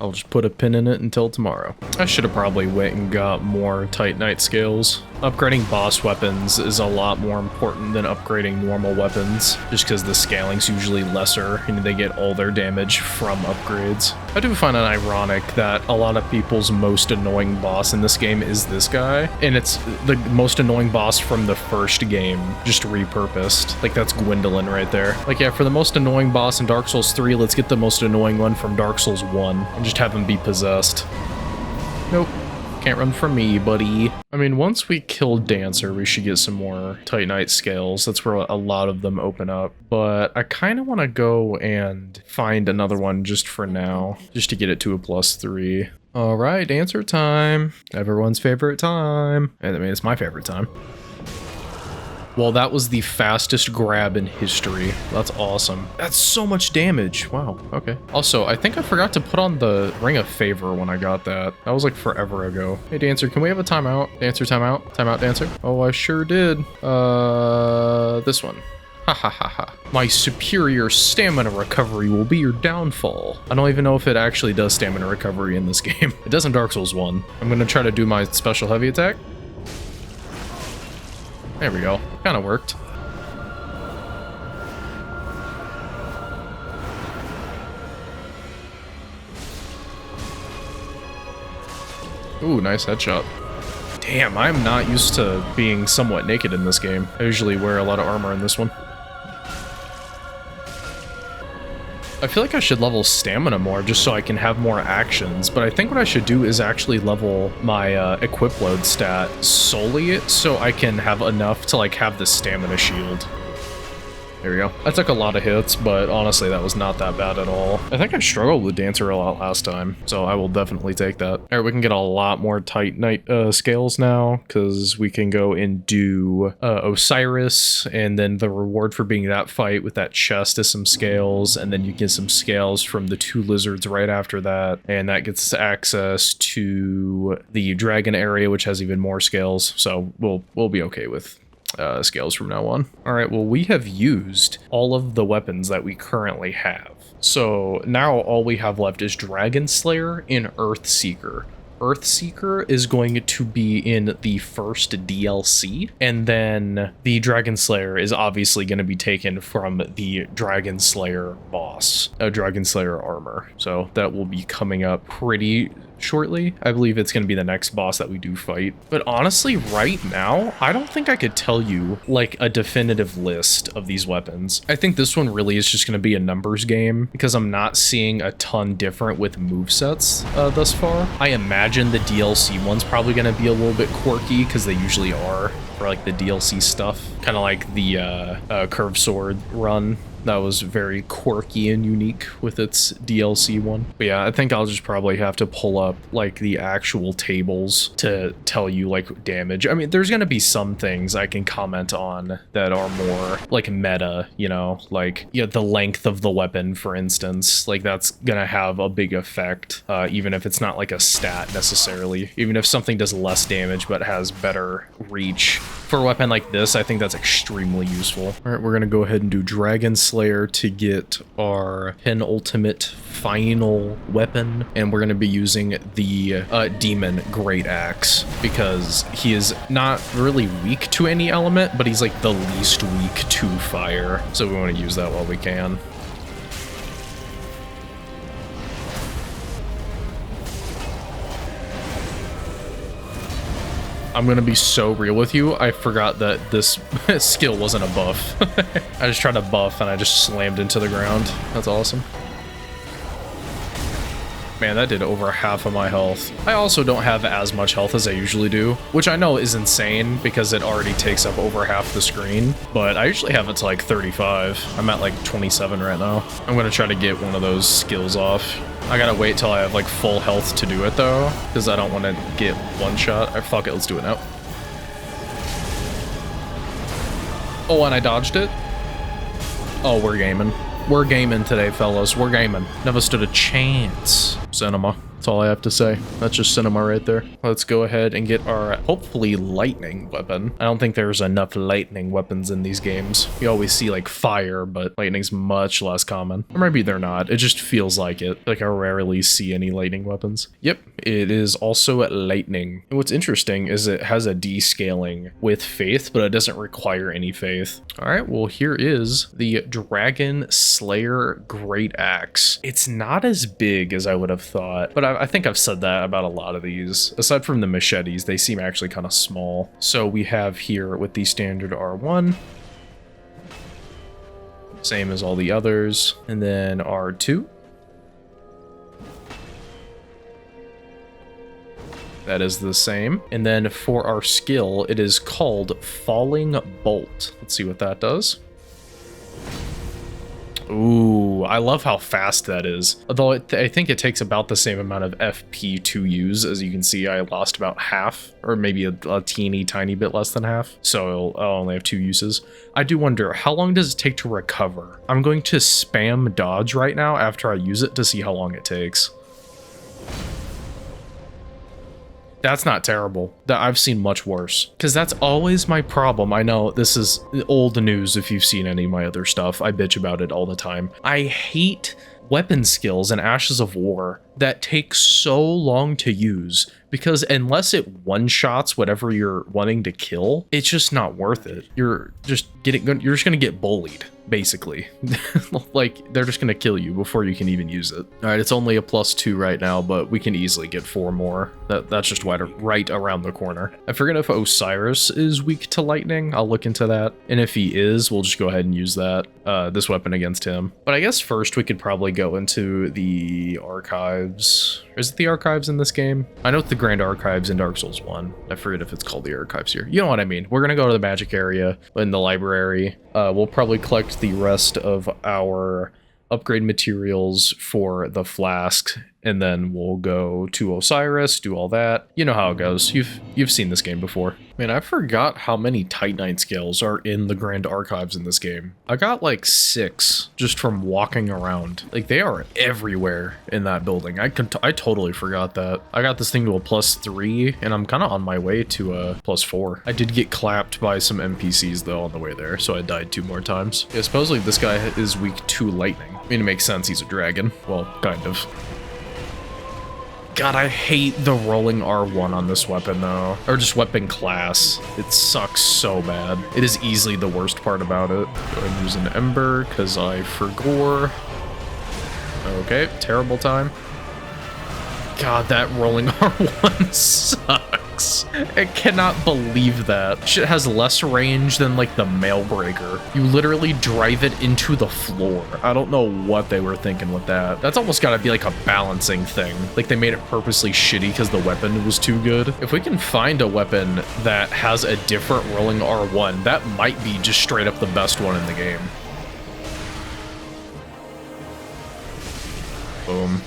I'll just put a pin in it until tomorrow. I should have probably went and got more Titanite scales. Upgrading boss weapons is a lot more important than upgrading normal weapons, just because the scaling's usually lesser and they get all their damage from upgrades. I do find it ironic that a lot of people's most annoying boss in this game is this guy, and it's the most annoying boss from the first game, just repurposed. Like, that's Gwendolyn right there. Like, yeah, for the most annoying boss in Dark Souls 3, let's get the most annoying one from Dark Souls 1 and just have him be possessed. Nope. Can't run from me, buddy. I mean, once we kill Dancer, we should get some more Titanite scales. That's where a lot of them open up. But I kind of want to go and find another one just for now, just to get it to a +3. All right, Dancer time. Everyone's favorite time. I mean, it's my favorite time. Well, that was the fastest grab in history. That's awesome. That's so much damage. Wow, okay. Also, I think I forgot to put on the Ring of Favor when I got that. That was like forever ago. Hey, Dancer, can we have a timeout? Dancer, timeout? Timeout, Dancer? Oh, I sure did. This one. Ha ha ha ha. My superior stamina recovery will be your downfall. I don't even know if it actually does stamina recovery in this game. It does in Dark Souls 1. I'm gonna try to do my special heavy attack. There we go. Kind of worked. Ooh, nice headshot. Damn, I'm not used to being somewhat naked in this game. I usually wear a lot of armor in this one. I feel like I should level stamina more just so I can have more actions, but I think what I should do is actually level my equip load stat solely so I can have enough to like have the stamina shield. There we go. I took a lot of hits, but honestly, that was not that bad at all. I think I struggled with Dancer a lot last time, so I will definitely take that. All right, we can get a lot more Titanite scales now, because we can go and do Oceiros, and then the reward for being that fight with that chest is some scales, and then you get some scales from the 2 lizards right after that, and that gets us access to the dragon area, which has even more scales, so we'll be okay with scales from now on. All right, well, we have used all of the weapons that we currently have. So now all we have left is Dragonslayer and Earthseeker. Earthseeker is going to be in the first DLC, and then the Dragonslayer is obviously going to be taken from the Dragonslayer boss, Dragonslayer Armor. So that will be coming up pretty shortly. I believe it's going to be the next boss that we do fight. But honestly, right now, I don't think I could tell you like a definitive list of these weapons. I think this one really is just going to be a numbers game because I'm not seeing a ton different with movesets thus far. I imagine the DLC one's probably going to be a little bit quirky because they usually are for like the DLC stuff. Kind of like the curved sword run. That was very quirky and unique with its DLC one. But yeah, I think I'll just probably have to pull up like the actual tables to tell you like damage. I mean, there's gonna be some things I can comment on that are more like meta, you know, like the length of the weapon, for instance. Like that's gonna have a big effect, even if it's not like a stat necessarily. Even if something does less damage but has better reach. For a weapon like this, I think that's extremely useful. All right, we're gonna go ahead and do Dragonslayer to get our penultimate final weapon, and we're gonna be using the Demon Greataxe because he is not really weak to any element, but he's like the least weak to fire. So we want to use that while we can. I'm gonna be so real with you, I forgot that this skill wasn't a buff. I just tried to buff and I just slammed into the ground. That's awesome. Man, that did over half of my health. I also don't have as much health as I usually do, which I know is insane because it already takes up over half the screen, but I usually have it to like 35. I'm at like 27 right now. I'm gonna try to get one of those skills off. I gotta wait till I have like full health to do it though, because I don't want to get one shot. Fuck it, let's do it now. Oh, and I dodged it? Oh, we're gaming. We're gaming today, fellas. We're gaming. Never stood a chance. Cinema. That's all I have to say. That's just cinema right there. Let's go ahead and get our, hopefully, lightning weapon. I don't think there's enough lightning weapons in these games. You always see, like, fire, but lightning's much less common. Or maybe they're not. It just feels like it. Like, I rarely see any lightning weapons. Yep, it is also at lightning. And what's interesting is it has a descaling with faith, but it doesn't require any faith. All right, well, here is the Dragonslayer Greataxe. It's not as big as I would have thought, but I think I've said that about a lot of these. Aside from the machetes, they seem actually kind of small. So we have here with the standard R1, same as all the others, and then R2. That is the same. And then for our skill, it is called Falling Bolt. Let's see what that does. Ooh, I love how fast that is. Although I think it takes about the same amount of FP to use. As you can see, I lost about half, or maybe a teeny tiny bit less than half. So I'll only have 2 uses. I do wonder, how long does it take to recover? I'm going to spam dodge right now after I use it to see how long it takes. That's not terrible. I've seen much worse. Because that's always my problem. I know this is old news if you've seen any of my other stuff. I bitch about it all the time. I hate weapon skills in Ashes of War that take so long to use, because unless it one-shots whatever you're wanting to kill, it's just not worth it. You're just gonna get bullied, basically. Like, they're just gonna kill you before you can even use it. All right, it's only a +2 right now, but we can easily get 4 more. That's just right around the corner. I forget if Oceiros is weak to lightning. I'll look into that. And if he is, we'll just go ahead and use that, this weapon against him. But I guess first we could probably go into the archives. Or is it the archives in this game? I know it's the Grand Archives in Dark Souls 1. I forget if it's called the archives here. You know what I mean. We're gonna go to the magic area in the library. We'll probably collect the rest of our upgrade materials for the flask, and then we'll go to Oceiros, do all that. You know how it goes. You've seen this game before. Man, I forgot how many Titanite scales are in the Grand Archives in this game. I got like 6 just from walking around. Like, they are everywhere in that building. I totally forgot that. I got this thing to a +3, and I'm kind of on my way to a +4. I did get clapped by some NPCs though on the way there, so I died 2 more times. Yeah, supposedly this guy is weak to lightning. I mean, it makes sense, he's a dragon. Well, kind of. God, I hate the rolling R1 on this weapon, though. Or just weapon class. It sucks so bad. It is easily the worst part about it. Go ahead and use an Ember, because I forgore. Okay, terrible time. God, that rolling R1 sucks. I cannot believe that. Shit has less range than, like, the Mailbreaker. You literally drive it into the floor. I don't know what they were thinking with that. That's almost gotta be, like, a balancing thing. Like, they made it purposely shitty because the weapon was too good. If we can find a weapon that has a different rolling R1, that might be just straight up the best one in the game. Boom.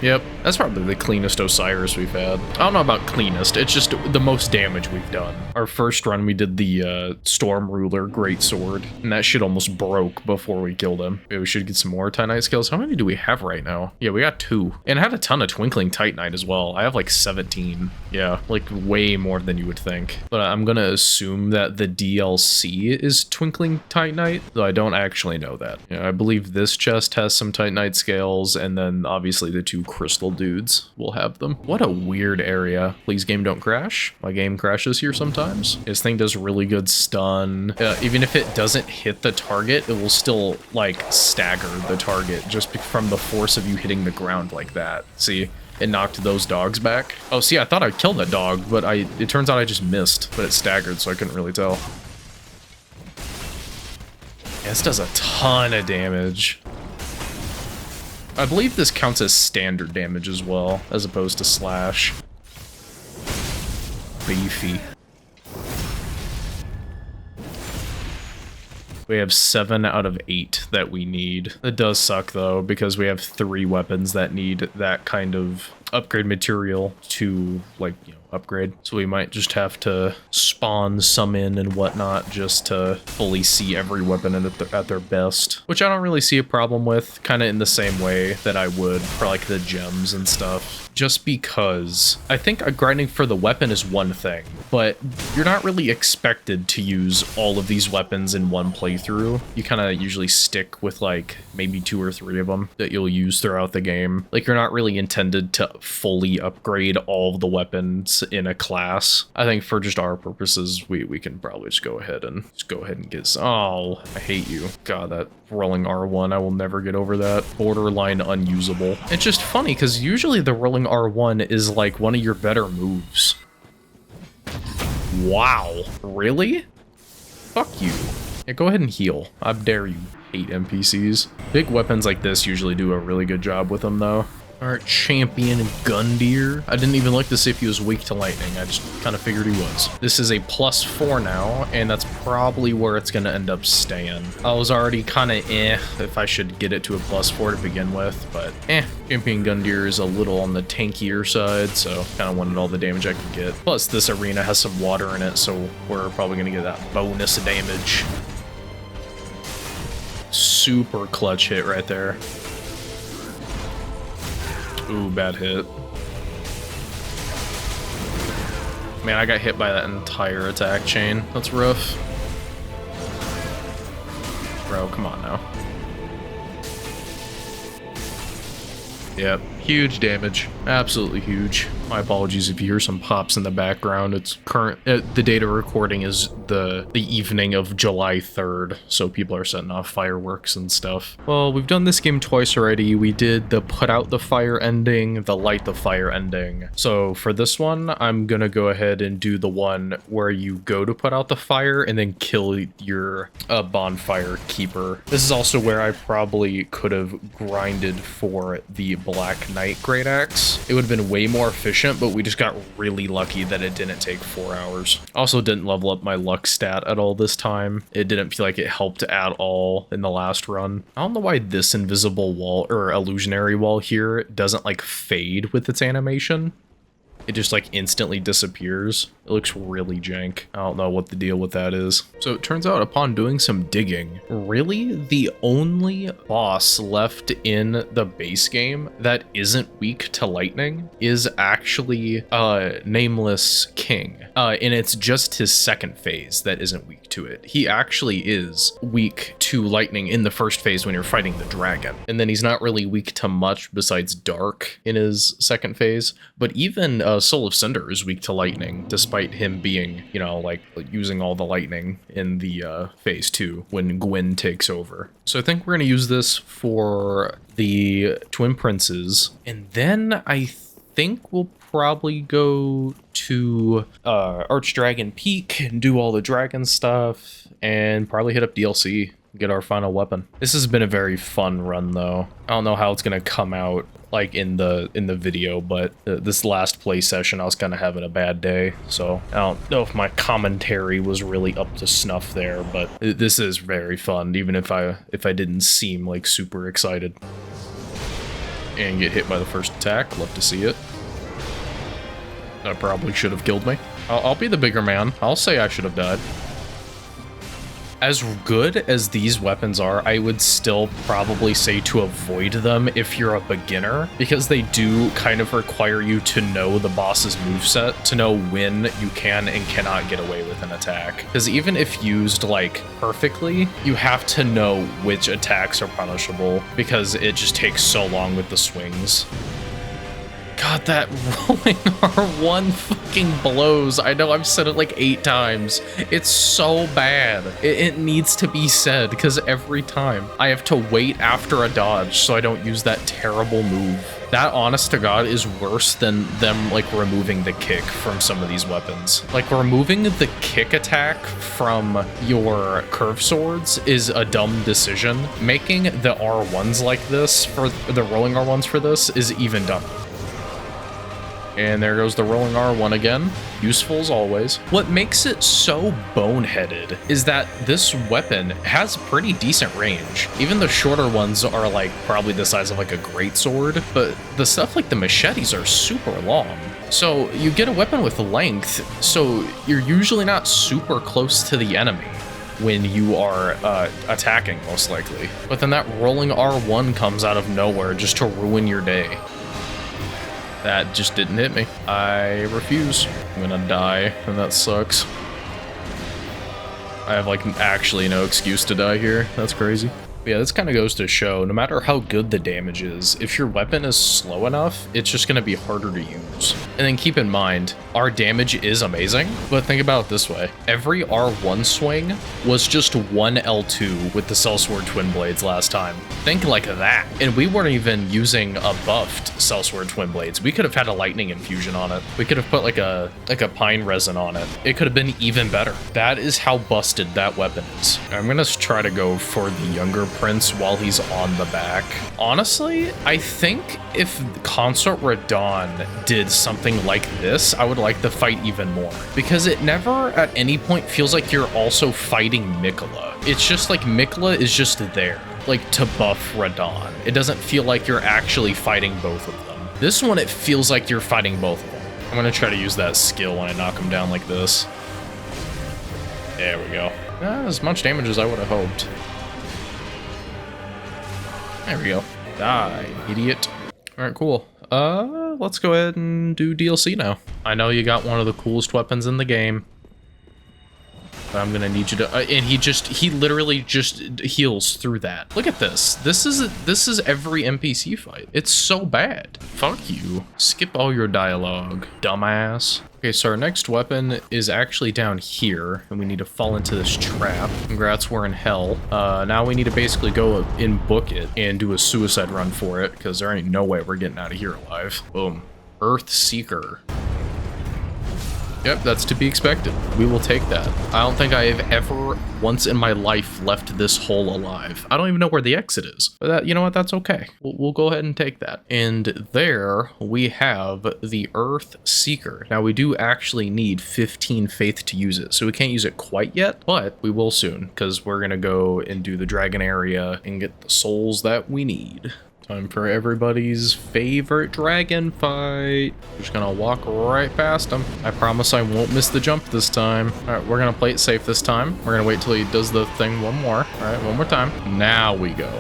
Yep, that's probably the cleanest Oceiros we've had. I don't know about cleanest, it's just the most damage we've done. Our first run, we did the Storm Ruler Greatsword, and that shit almost broke before we killed him. Maybe we should get some more Titanite skills. How many do we have right now? Yeah, we got 2. And I had a ton of Twinkling Titanite as well. I have like 17. Yeah, like way more than you would think. But I'm gonna assume that the DLC is Twinkling Titanite, though I don't actually know that. Yeah, I believe this chest has some Titanite scales, and then obviously the 2 crystal dudes will have them. What a weird area. Please, game, don't crash. My game crashes here sometimes. This thing does really good stun. Even if it doesn't hit the target, it will still like stagger the target just from the force of you hitting the ground like that. See? It knocked those dogs back. Oh, see, I thought I killed that dog, but it turns out I just missed, but it staggered, so I couldn't really tell. Yeah, this does a ton of damage. I believe this counts as standard damage as well, as opposed to slash. Beefy. We have 7 out of 8 that we need. It does suck though, because we have 3 weapons that need that kind of upgrade material to, like, you know, upgrade. So we might just have to spawn some in and whatnot just to fully see every weapon at their best, which I don't really see a problem with, kind of in the same way that I would for like the gems and stuff. Just because I think grinding for the weapon is one thing, but you're not really expected to use all of these weapons in one playthrough. You kind of usually stick with like maybe 2 or 3 of them that you'll use throughout the game. Like, you're not really intended to fully upgrade all of the weapons in a class. I think for just our purposes, we can probably just go ahead and get. Oh, I hate you. God, that rolling R1, I will never get over that. Borderline unusable. It's just funny because usually the rolling R1 is like one of your better moves. Wow, really? Fuck you. Yeah, go ahead and heal. I dare you. Hate NPCs. Big weapons like this usually do a really good job with them though. Alright, Champion Gundyr. I didn't even look to see if he was weak to lightning. I just kind of figured he was. This is a +4 now, and that's probably where it's going to end up staying. I was already kind of if I should get it to a +4 to begin with, but Champion Gundyr is a little on the tankier side, so kind of wanted all the damage I could get. Plus, this arena has some water in it, so we're probably going to get that bonus damage. Super clutch hit right there. Ooh, bad hit. Man, I got hit by that entire attack chain. That's rough. Bro, come on now. Yep, huge damage. Absolutely huge. My apologies if you hear some pops in the background. It's the data recording is the evening of July 3rd, so people are setting off fireworks and stuff. Well, we've done this game twice already. We did the put out the fire ending, the light the fire ending. So for this one, I'm gonna go ahead and do the one where you go to put out the fire and then kill your bonfire keeper. This is also where I probably could have grinded for the Black Knight Greataxe. It would have been way more efficient, but we just got really lucky that it didn't take 4 hours. Also didn't level up my luck stat at all this time. It didn't feel like it helped at all in the last run. I don't know why this invisible wall or illusionary wall here doesn't like fade with its animation. It just like instantly disappears. It looks really jank. I don't know what the deal with that is. So it turns out upon doing some digging, really the only boss left in the base game that isn't weak to lightning is actually Nameless King. And it's just his second phase that isn't weak to it. He actually is weak to lightning in the first phase when you're fighting the dragon. And then he's not really weak to much besides dark in his second phase. But even Soul of Cinder is weak to lightning, despite him being, you know, like using all the lightning in the phase 2 when Gwyn takes over. So I think we're going to use this for the Twin Princes. And then I think we'll probably go to Archdragon Peak and do all the dragon stuff and probably hit up DLC, get our final weapon. This has been a very fun run though. I don't know how it's gonna come out like in the video, but this last play session I was kind of having a bad day, so I don't know if my commentary was really up to snuff there, but this is very fun even if I didn't seem like super excited. And get hit by the first attack. Love to see it. That probably should have killed me. I'll be the bigger man. I'll say I should have died. As good as these weapons are, I would still probably say to avoid them if you're a beginner, because they do kind of require you to know the boss's moveset, to know when you can and cannot get away with an attack. Because even if used like perfectly, you have to know which attacks are punishable, because it just takes so long with the swings. God, that rolling R1 fucking blows. I know I've said it like 8 times. It's so bad. It needs to be said, because every time I have to wait after a dodge so I don't use that terrible move. That, honest to God, is worse than them, like, removing the kick from some of these weapons. Like, removing the kick attack from your curve swords is a dumb decision. Making the R1s like this, for the rolling R1s for this, is even dumber. And there goes the rolling R1 again. Useful as always. What makes it so boneheaded is that this weapon has pretty decent range. Even the shorter ones are like probably the size of like a greatsword, but the stuff like the machetes are super long. So you get a weapon with length, so you're usually not super close to the enemy when you are attacking, most likely. But then that rolling R1 comes out of nowhere just to ruin your day. That just didn't hit me. I refuse. I'm gonna die, and that sucks. I have like actually no excuse to die here. That's crazy. But yeah, this kind of goes to show, no matter how good the damage is, if your weapon is slow enough, it's just gonna be harder to use. And then keep in mind, our damage is amazing, but think about it this way. Every R1 swing was just one L2 with the Sellsword Twin Blades last time. Think like that. And we weren't even using a buffed Sellsword Twin Blades. We could have had a lightning infusion on it. We could have put like a pine resin on it. It could have been even better. That is how busted that weapon is. I'm gonna try to go for the younger prince while he's on the back. Honestly, I think if Consort Radahn did something like this, I would like the fight even more, because it never at any point feels like you're also fighting Miquella. It's just like Miquella is just there, like to buff Radahn. It doesn't feel like you're actually fighting both of them. This one, it feels like you're fighting both of them. I'm gonna try to use that skill when I knock him down like this. There we go. Not as much damage as I would have hoped. There we go. Die, idiot. All right, cool. Let's go ahead and do DLC now. I know you got one of the coolest weapons in the game, but I'm gonna need you to, and he literally just heals through that. Look at this. This is every NPC fight. It's so bad. Fuck you. Skip all your dialogue, dumbass. Okay, so our next weapon is actually down here, and we need to fall into this trap. Congrats, we're in hell. Now we need to basically go and book it and do a suicide run for it, because there ain't no way we're getting out of here alive. Boom. Earth Seeker. Yep, that's to be expected. We will take that. I don't think I have ever once in my life left this hole alive. I don't even know where the exit is. But that, you know what? That's okay. We'll go ahead and take that. And there we have the Earth Seeker. Now we do actually need 15 faith to use it, so we can't use it quite yet, but we will soon, because we're gonna go and do the dragon area and get the souls that we need. Time for everybody's favorite dragon fight. Just gonna walk right past him. I promise I won't miss the jump this time. All right, we're gonna play it safe this time. We're gonna wait till he does the thing one more. All right, one more time. Now we go.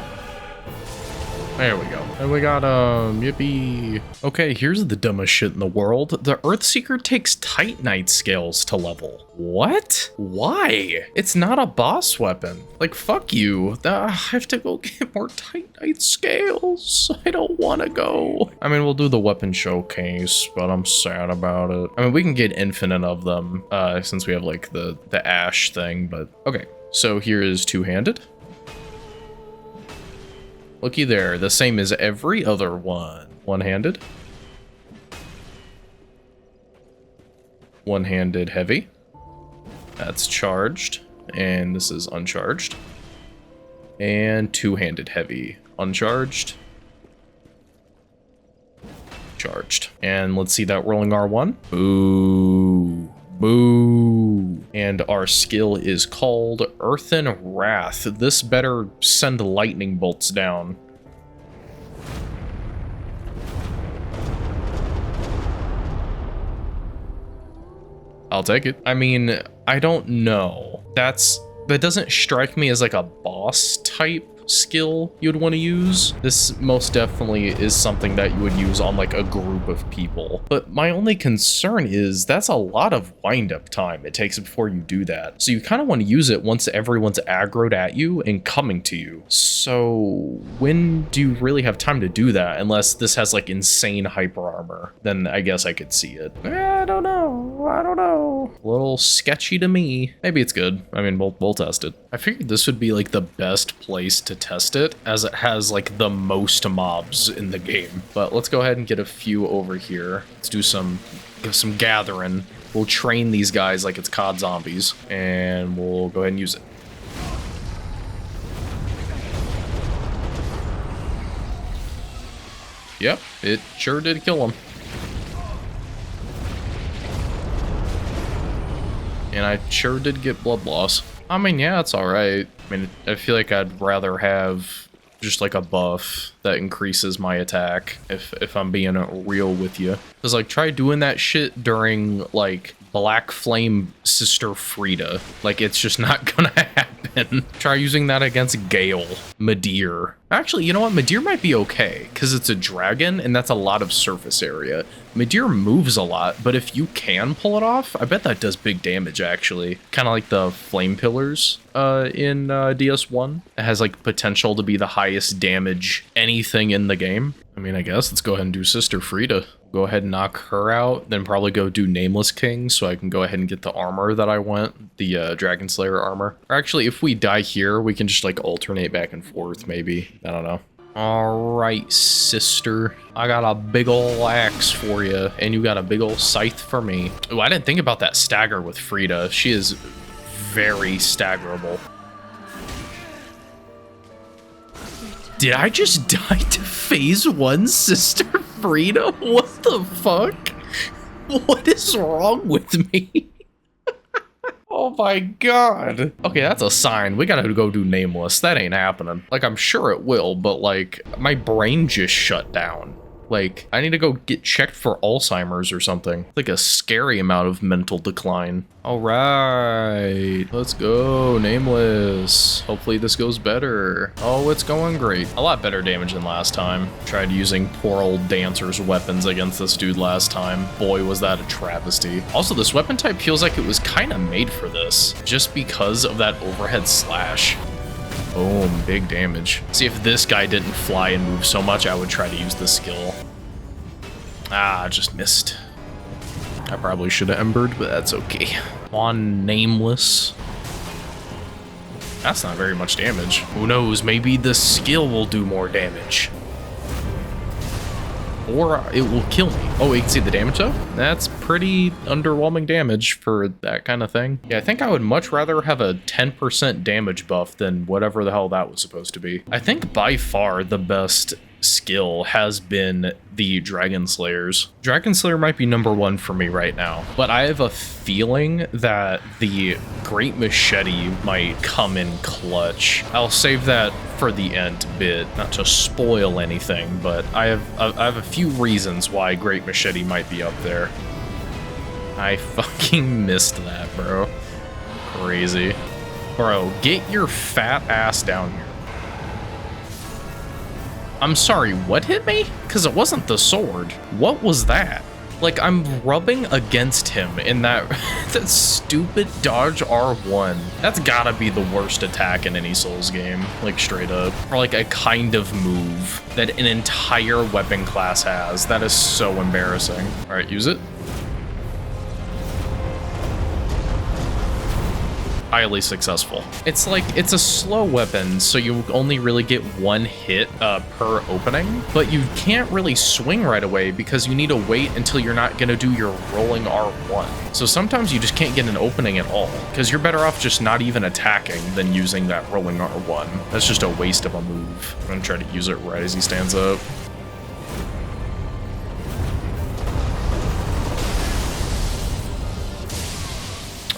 There we go. And we got, yippee. Okay, here's the dumbest shit in the world. The Earthseeker takes Titanite scales to level. What? Why? It's not a boss weapon. Like, fuck you. I have to go get more Titanite scales. I don't want to go. I mean, we'll do the weapon showcase, but I'm sad about it. I mean, we can get infinite of them, since we have, like, the ash thing, but... Okay, so here is two-handed. Looky there, the same as every other one. One-handed. One-handed heavy. That's charged, and this is uncharged. And two-handed heavy. Uncharged. Charged. And let's see that rolling R1. Boo. Boo. And our skill is called Earthen Wrath. This better send lightning bolts down. I'll take it. I mean, I don't know. That doesn't strike me as like a boss type skill you'd want to use. This most definitely is something that you would use on like a group of people. But my only concern is that's a lot of wind-up time it takes before you do that. So you kind of want to use it once everyone's aggroed at you and coming to you. So when do you really have time to do that? Unless this has like insane hyper armor, then I guess I could see it. I don't know. I don't know. A little sketchy to me. Maybe it's good. I mean, we'll test it. I figured this would be like the best place to test it, as it has like the most mobs in the game. But let's go ahead and get a few over here. Let's do some gathering. We'll train these guys like it's COD zombies, and we'll go ahead and use it. Yep, it sure did kill him. And I sure did get blood loss. I mean, yeah, it's alright. I mean, I feel like I'd rather have just like a buff that increases my attack, if I'm being real with you. Because like, try doing that shit during like Black Flame Sister Friede. Like, it's just not gonna happen. Try using that against Gael, Midir. Actually, you know what? Midir might be okay, because it's a dragon, and that's a lot of surface area. Midir moves a lot, but if you can pull it off, I bet that does big damage, actually. Kind of like the Flame Pillars in DS1. It has, like, potential to be the highest damage anything in the game. I mean, I guess let's go ahead and do Sister Friede. Go ahead and knock her out, then probably go do Nameless King, so I can go ahead and get the armor that I want, the Dragonslayer Armor. Or actually, if we die here, we can just, like, alternate back and forth, maybe. I don't know. Alright, sister. I got a big ol' axe for you, and you got a big ol' scythe for me. Oh, I didn't think about that stagger with Friede. She is very staggerable. Did I just die to phase 1 Sister Friede? What the fuck? What is wrong with me? Oh my god. Okay, that's a sign. We gotta go do Nameless. That ain't happening. Like, I'm sure it will, but like, my brain just shut down. Like, I need to go get checked for Alzheimer's or something. Like a scary amount of mental decline. All right, let's go, Nameless. Hopefully this goes better. Oh, it's going great. A lot better damage than last time. Tried using poor old Dancer's weapons against this dude last time. Boy, was that a travesty. Also, this weapon type feels like it was kind of made for this, just because of that overhead slash. Boom, big damage. See, if this guy didn't fly and move so much, I would try to use this skill. Ah, just missed. I probably should have embered, but that's okay. On Nameless. That's not very much damage. Who knows, maybe the skill will do more damage. Or it will kill me. Oh, you can see the damage though? That's pretty underwhelming damage for that kind of thing. Yeah, I think I would much rather have a 10% damage buff than whatever the hell that was supposed to be. I think by far the best skill has been the Dragonslayers. Dragonslayer might be #1 for me right now, but I have a feeling that the Great Machete might come in clutch. I'll save that for the end bit, not to spoil anything, but I have a few reasons why Great Machete might be up there. I fucking missed that, bro. Crazy. Bro, get your fat ass down here. I'm sorry, what hit me? Because it wasn't the sword. What was that? Like, I'm rubbing against him in that, that stupid dodge R1. That's gotta be the worst attack in any Souls game, like straight up. Or like a kind of move that an entire weapon class has. That is so embarrassing. All right, use it. Highly successful. It's like, it's a slow weapon, so you only really get 1 hit per opening, but you can't really swing right away because you need to wait until you're not gonna do your rolling R1. So sometimes you just can't get an opening at all, because you're better off just not even attacking than using that rolling R1. That's just a waste of a move. I'm gonna try to use it right as he stands up.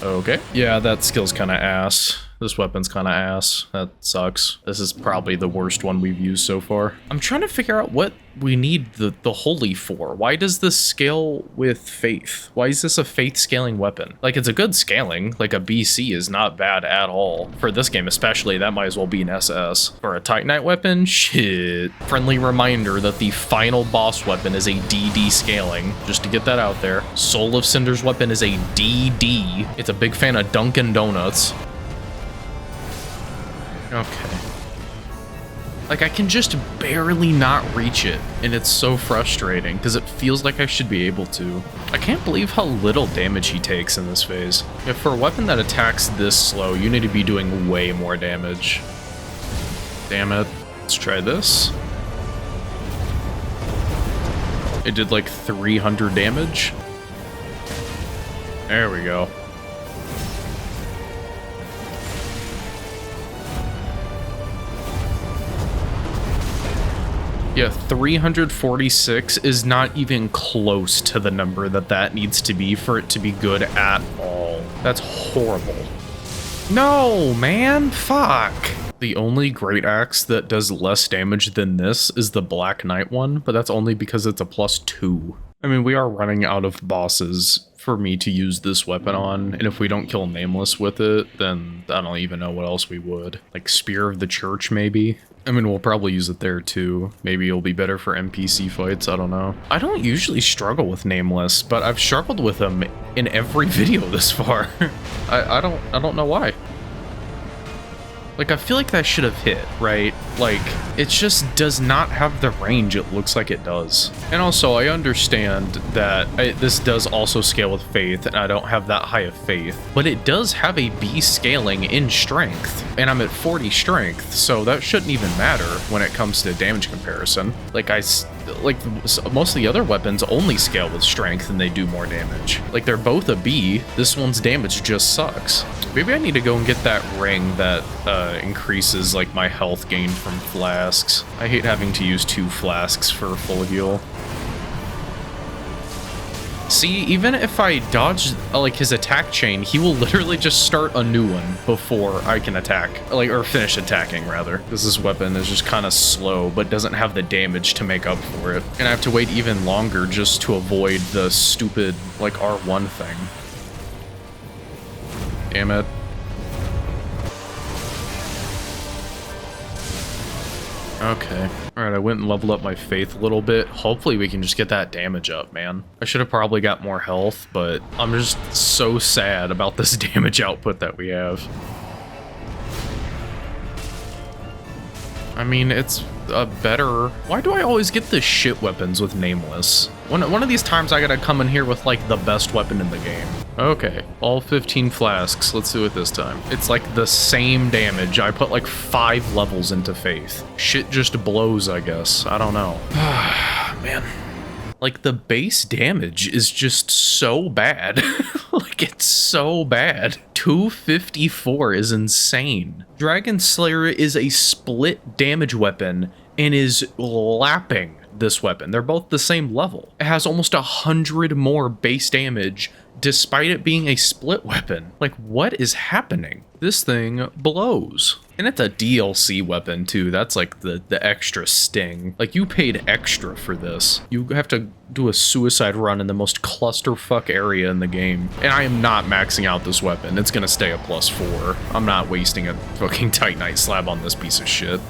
Okay. Yeah, that skill's kind of ass. This weapon's kind of ass. That sucks. This is probably the worst one we've used so far. I'm trying to figure out what we need the holy for. Why does this scale with faith? Why is this a faith scaling weapon? Like, it's a good scaling. Like, a BC is not bad at all. For this game especially, that might as well be an SS. For a Titanite weapon, shit. Friendly reminder that the final boss weapon is a DD scaling, just to get that out there. Soul of Cinder's weapon is a DD. It's a big fan of Dunkin' Donuts. Okay. Like, I can just barely not reach it, and it's so frustrating, because it feels like I should be able to. I can't believe how little damage he takes in this phase. Yeah, for a weapon that attacks this slow, you need to be doing way more damage. Damn it. Let's try this. It did like 300 damage. There we go. Yeah, 346 is not even close to the number that needs to be for it to be good at all. That's horrible. No, man, fuck. The only great axe that does less damage than this is the Black Knight one, but that's only because it's a +2. I mean, we are running out of bosses for me to use this weapon on, and if we don't kill Nameless with it, then I don't even know what else we would. Like Spear of the Church, maybe? I mean, we'll probably use it there too. Maybe it'll be better for NPC fights, I don't know. I don't usually struggle with Nameless, but I've struggled with him in every video this far. I don't know why. Like, I feel like that should have hit, right? Like, it just does not have the range it looks like it does. And also, I understand that this does also scale with Faith, and I don't have that high of Faith, but it does have a B scaling in Strength, and I'm at 40 Strength, so that shouldn't even matter when it comes to damage comparison. Like, most of the other weapons only scale with Strength, and they do more damage. Like, they're both a B, this one's damage just sucks. Maybe I need to go and get that ring that increases like my health gain from flasks. I hate having to use 2 flasks for full heal. See, even if I dodge like his attack chain, he will literally just start a new one before I can attack, like, or finish attacking rather. This weapon is just kind of slow, but doesn't have the damage to make up for it. And I have to wait even longer just to avoid the stupid like R1 thing. Damn it. Okay. Alright, I went and leveled up my Faith a little bit. Hopefully we can just get that damage up, man. I should have probably got more health, but I'm just so sad about this damage output that we have. I mean, it's a better... Why do I always get the shit weapons with Nameless? One of these times I gotta come in here with, like, the best weapon in the game. Okay, all 15 flasks. Let's do it this time. It's, like, the same damage. I put, like, 5 levels into Faith. Shit just blows, I guess. I don't know. Man. Like, the base damage is just so bad. Like, it's so bad. 254 is insane. Dragonslayer is a split damage weapon and is lapping this weapon. They're both the same level. It has almost 100 more base damage despite it being a split weapon. Like, what is happening? This thing blows. And it's a DLC weapon too. That's like the extra sting. Like, you paid extra for this. You have to do a suicide run in the most clusterfuck area in the game. And I am not maxing out this weapon. It's gonna stay a +4. I'm not wasting a fucking Titanite slab on this piece of shit.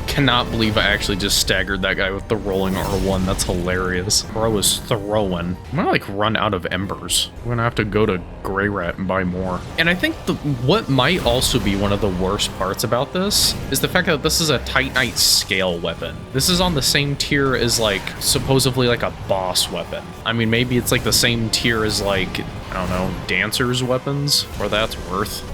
Cannot believe I actually just staggered that guy with the rolling R1. That's hilarious. Bro is throwing. I'm gonna like run out of embers. I'm gonna have to go to Grey Rat and buy more. And I think what might also be one of the worst parts about this is the fact that this is a Titanite scale weapon. This is on the same tier as like supposedly like a boss weapon. I mean, maybe it's like the same tier as like, I don't know, dancers weapons, or that's worth.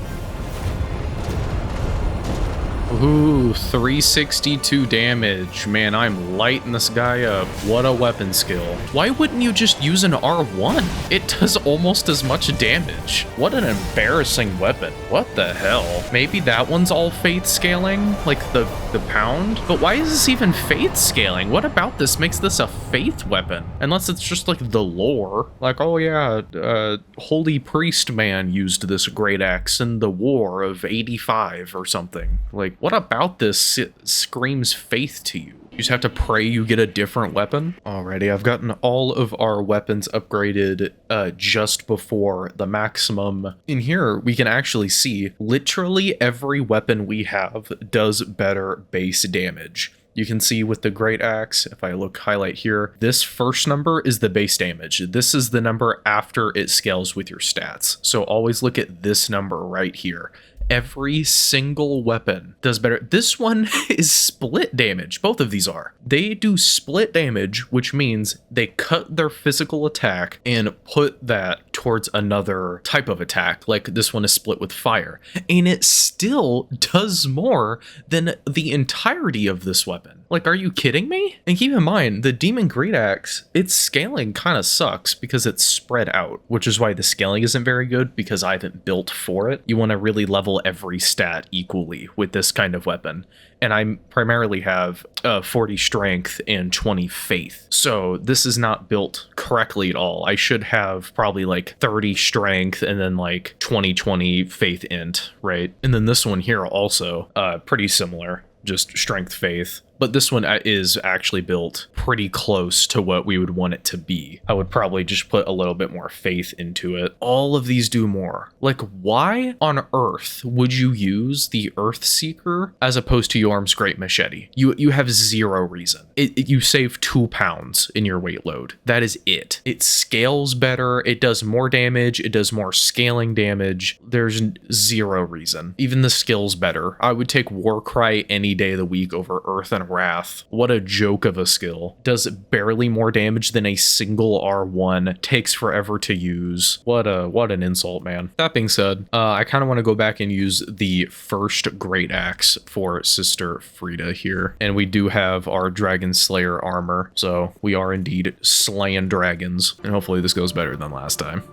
Ooh, 362 damage. Man, I'm lighting this guy up. What a weapon skill. Why wouldn't you just use an R1? It does almost as much damage. What an embarrassing weapon. What the hell? Maybe that one's all Faith scaling? Like the pound? But why is this even Faith scaling? What about this makes this a Faith weapon? Unless it's just like the lore. Like, oh yeah, Holy Priest Man used this great axe in the war of 85 or something. Like, what about this screams Faith to you? You just have to pray you get a different weapon? Alrighty, I've gotten all of our weapons upgraded just before the maximum. In here, we can actually see literally every weapon we have does better base damage. You can see with the Great Axe, if I look highlight here, this first number is the base damage. This is the number after it scales with your stats. So always look at this number right here. Every single weapon does better. This one is split damage. Both of these are. They do split damage, which means they cut their physical attack and put that towards another type of attack. Like this one is split with fire. And it still does more than the entirety of this weapon. Like, are you kidding me? And keep in mind, the Demon GREATAXE, its scaling kind of sucks because it's spread out, which is why the scaling isn't very good because I haven't built for it. You want to really level every stat equally with this kind of weapon. And I primarily have 40 strength and 20 faith. So this is not built correctly at all. I should have probably like 30 strength and then like 20 faith int, right? And then this one here also pretty similar, just strength faith. But this one is actually built pretty close to what we would want it to be. I would probably just put a little bit more faith into it. All of these do more. Like, why on earth would you use the Earthseeker as opposed to Yhorm's Great Machete? You have zero reason. You save 2 pounds in your weight load. That is it. It scales better. It does more damage. It does more scaling damage. There's zero reason. Even the skill's better. I would take Warcry any day of the week over Earth and Wrath. What a joke of a skill. Does barely more damage than a single R1. Takes forever to use. What an insult, man. That being said, I kind of want to go back and use the first GREATAXE for Sister Friede here. And we do have our Dragonslayer Armor, so we are indeed slaying dragons. And hopefully this goes better than last time.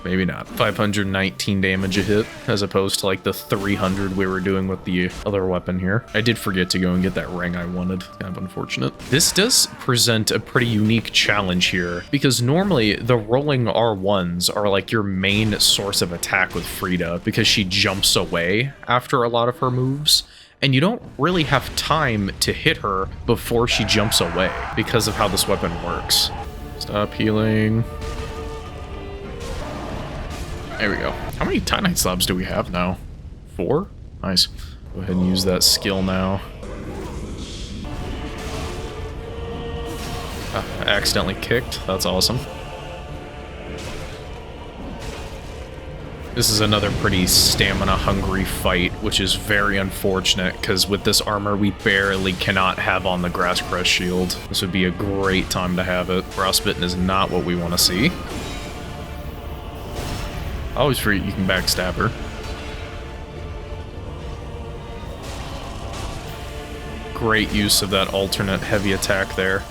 Maybe not. 519 damage a hit, as opposed to like the 300 we were doing with the other weapon here. I did forget to go and get that ring I wanted. Kind of unfortunate. This does present a pretty unique challenge here, because normally the rolling R1s are like your main source of attack with Friede, because she jumps away after a lot of her moves. And you don't really have time to hit her before she jumps away, because of how this weapon works. Stop healing. There we go. How many Titanite slabs do we have now? 4? Nice. Go ahead and use that skill now. I accidentally kicked. That's awesome. This is another pretty stamina-hungry fight, which is very unfortunate, because with this armor, we barely cannot have on the Grass Crest shield. This would be a great time to have it. Frostbitten is not what we want to see. I always forget you can backstab her. Great use of that alternate heavy attack there.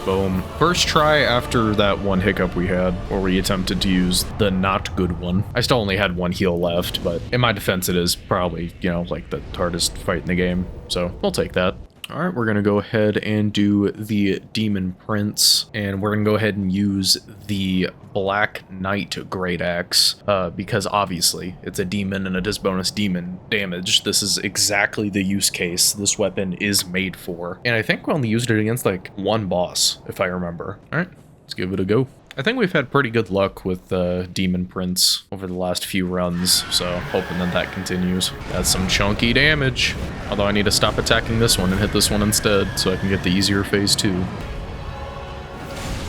Boom. First try after that one hiccup we had, where we attempted to use the not good one. I still only had 1 heal left, but in my defense it is probably, you know, like the hardest fight in the game, so we'll take that. Alright, we're going to go ahead and do the Demon Prince, and we're going to go ahead and use the Black Knight GREATAXE, because obviously it's a demon and it does bonus demon damage. This is exactly the use case this weapon is made for. And I think we only used it against like 1 boss, if I remember. Alright, let's give it a go. I think we've had pretty good luck with Demon Prince over the last few runs, so hoping that that continues. That's some chunky damage, although I need to stop attacking this one and hit this one instead so I can get the easier phase 2.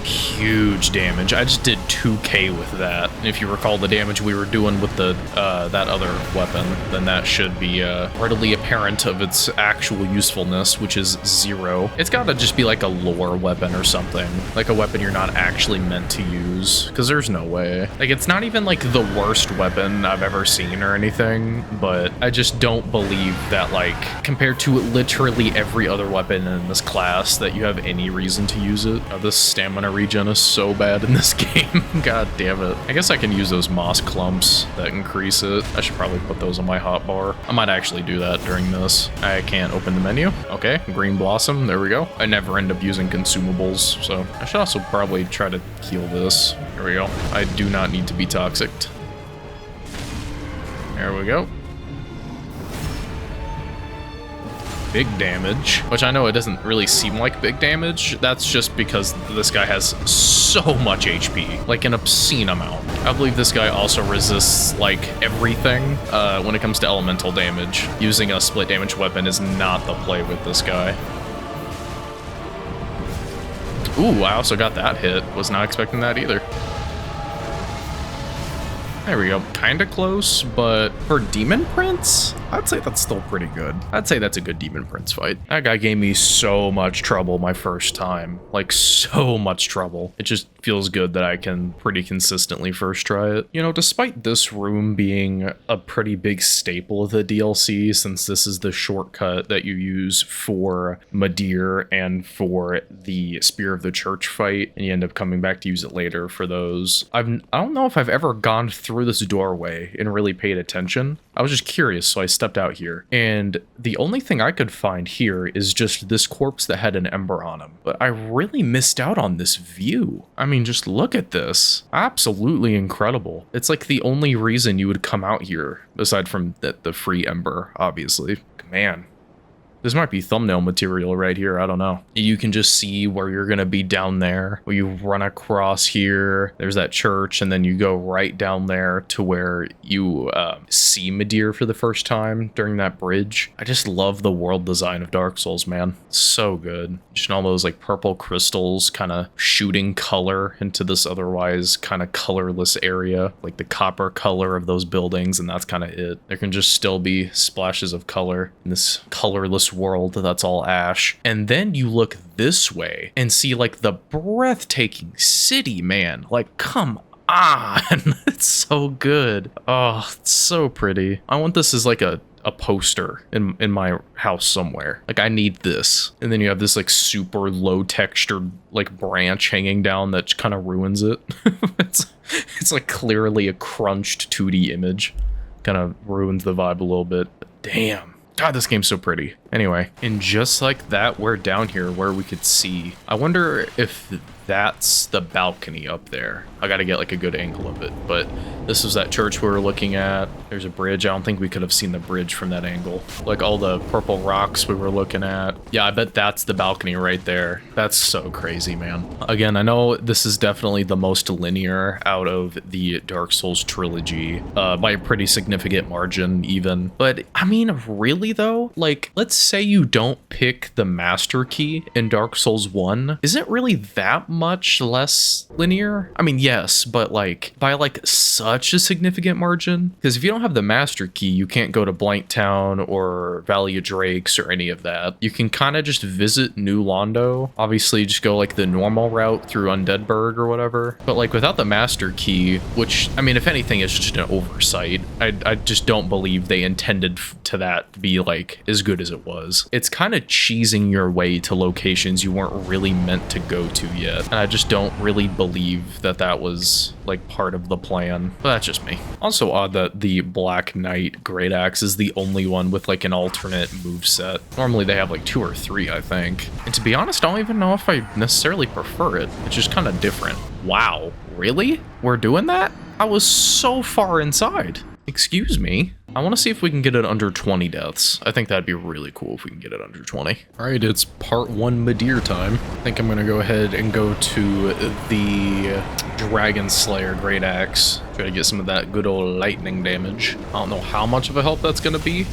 Huge damage. I just did 2k with that. And if you recall the damage we were doing with the that other weapon, then that should be readily apparent of its actual usefulness, which is 0. It's gotta just be like a lore weapon or something. Like a weapon you're not actually meant to use, because there's no way. Like, it's not even like the worst weapon I've ever seen or anything, but I just don't believe that, like, compared to literally every other weapon in this class, that you have any reason to use it. This stamina regen is so bad in this game. God damn it. I guess I can use those moss clumps that increase it. I should probably put those on my hotbar. I might actually do that during this. I can't open the menu. Okay, green blossom. There we go. I never end up using consumables, so I should also probably try to heal this. There we go. I do not need to be toxic. There we go. Big damage, which I know it doesn't really seem like big damage. That's just because this guy has so much HP, like an obscene amount. I believe this guy also resists like everything when it comes to elemental damage. Using a split damage weapon is not the play with this guy. Ooh, I also got that hit. Was not expecting that either. There we go. Kinda close, but for Demon Prince, I'd say that's still pretty good. I'd say that's a good Demon Prince fight. That guy gave me so much trouble my first time. Like, so much trouble. It just feels good that I can pretty consistently first try it. You know, despite this room being a pretty big staple of the DLC, since this is the shortcut that you use for Midir and for the Spear of the Church fight, and you end up coming back to use it later for those. I don't know if I've ever gone through this doorway and really paid attention. I was just curious, so I stepped out here. And the only thing I could find here is just this corpse that had an ember on him. But I really missed out on this view. I mean, just look at this. Absolutely incredible. It's like the only reason you would come out here, aside from the free ember, obviously. Man. This might be thumbnail material right here. I don't know. You can just see where you're going to be down there. Where you run across here. There's that church. And then you go right down there to where you see Midir for the first time during that bridge. I just love the world design of Dark Souls, man. So good. Just all those like purple crystals kind of shooting color into this otherwise kind of colorless area. Like the copper color of those buildings. And that's kind of it. There can just still be splashes of color in this colorless world that's all ash. And then you look this way and see like the breathtaking city, man. Like, come on. It's so good. Oh, it's so pretty. I want this as like a poster in my house somewhere. Like, I need this. And then you have this like super low textured like branch hanging down that kind of ruins it. It's like clearly a crunched 2D image. Kind of ruins the vibe a little bit. But damn. God, this game's so pretty. Anyway, and just like that, we're down here where we could see. I wonder if that's the balcony up there. I gotta get like a good angle of it, but this was that church we were looking at. There's a bridge. I don't think we could have seen the bridge from that angle. Like all the purple rocks we were looking at. Yeah, I bet that's the balcony right there. That's so crazy, man. Again, I know this is definitely the most linear out of the Dark Souls trilogy, by a pretty significant margin even. But I mean, really though, like, let's say you don't pick the master key in Dark Souls 1. Is it really that much less linear? I mean, yes, but like by like such a significant margin. Because if you don't have the master key, you can't go to Blanktown or Valley of Drakes or any of that. You can kind of just visit New Londo. Obviously, just go like the normal route through Undeadburg or whatever. But like without the master key, which I mean, if anything, is just an oversight. I just don't believe they intended to that be like as good as it was. It's kind of cheesing your way to locations you weren't really meant to go to yet. And I just don't really believe that that was like part of the plan. But that's just me. Also odd that the Black Knight Greataxe is the only one with like an alternate moveset. Normally they have like 2 or 3, I think. And to be honest, I don't even know if I necessarily prefer it. It's just kind of different. Wow, really? We're doing that? I was so far inside. Excuse me. I want to see if we can get it under 20 deaths. I think that'd be really cool if we can get it under 20. All right, it's part 1 Midir time. I think I'm going to go ahead and go to the Dragonslayer Greataxe. Try to get some of that good old lightning damage. I don't know how much of a help that's going to be.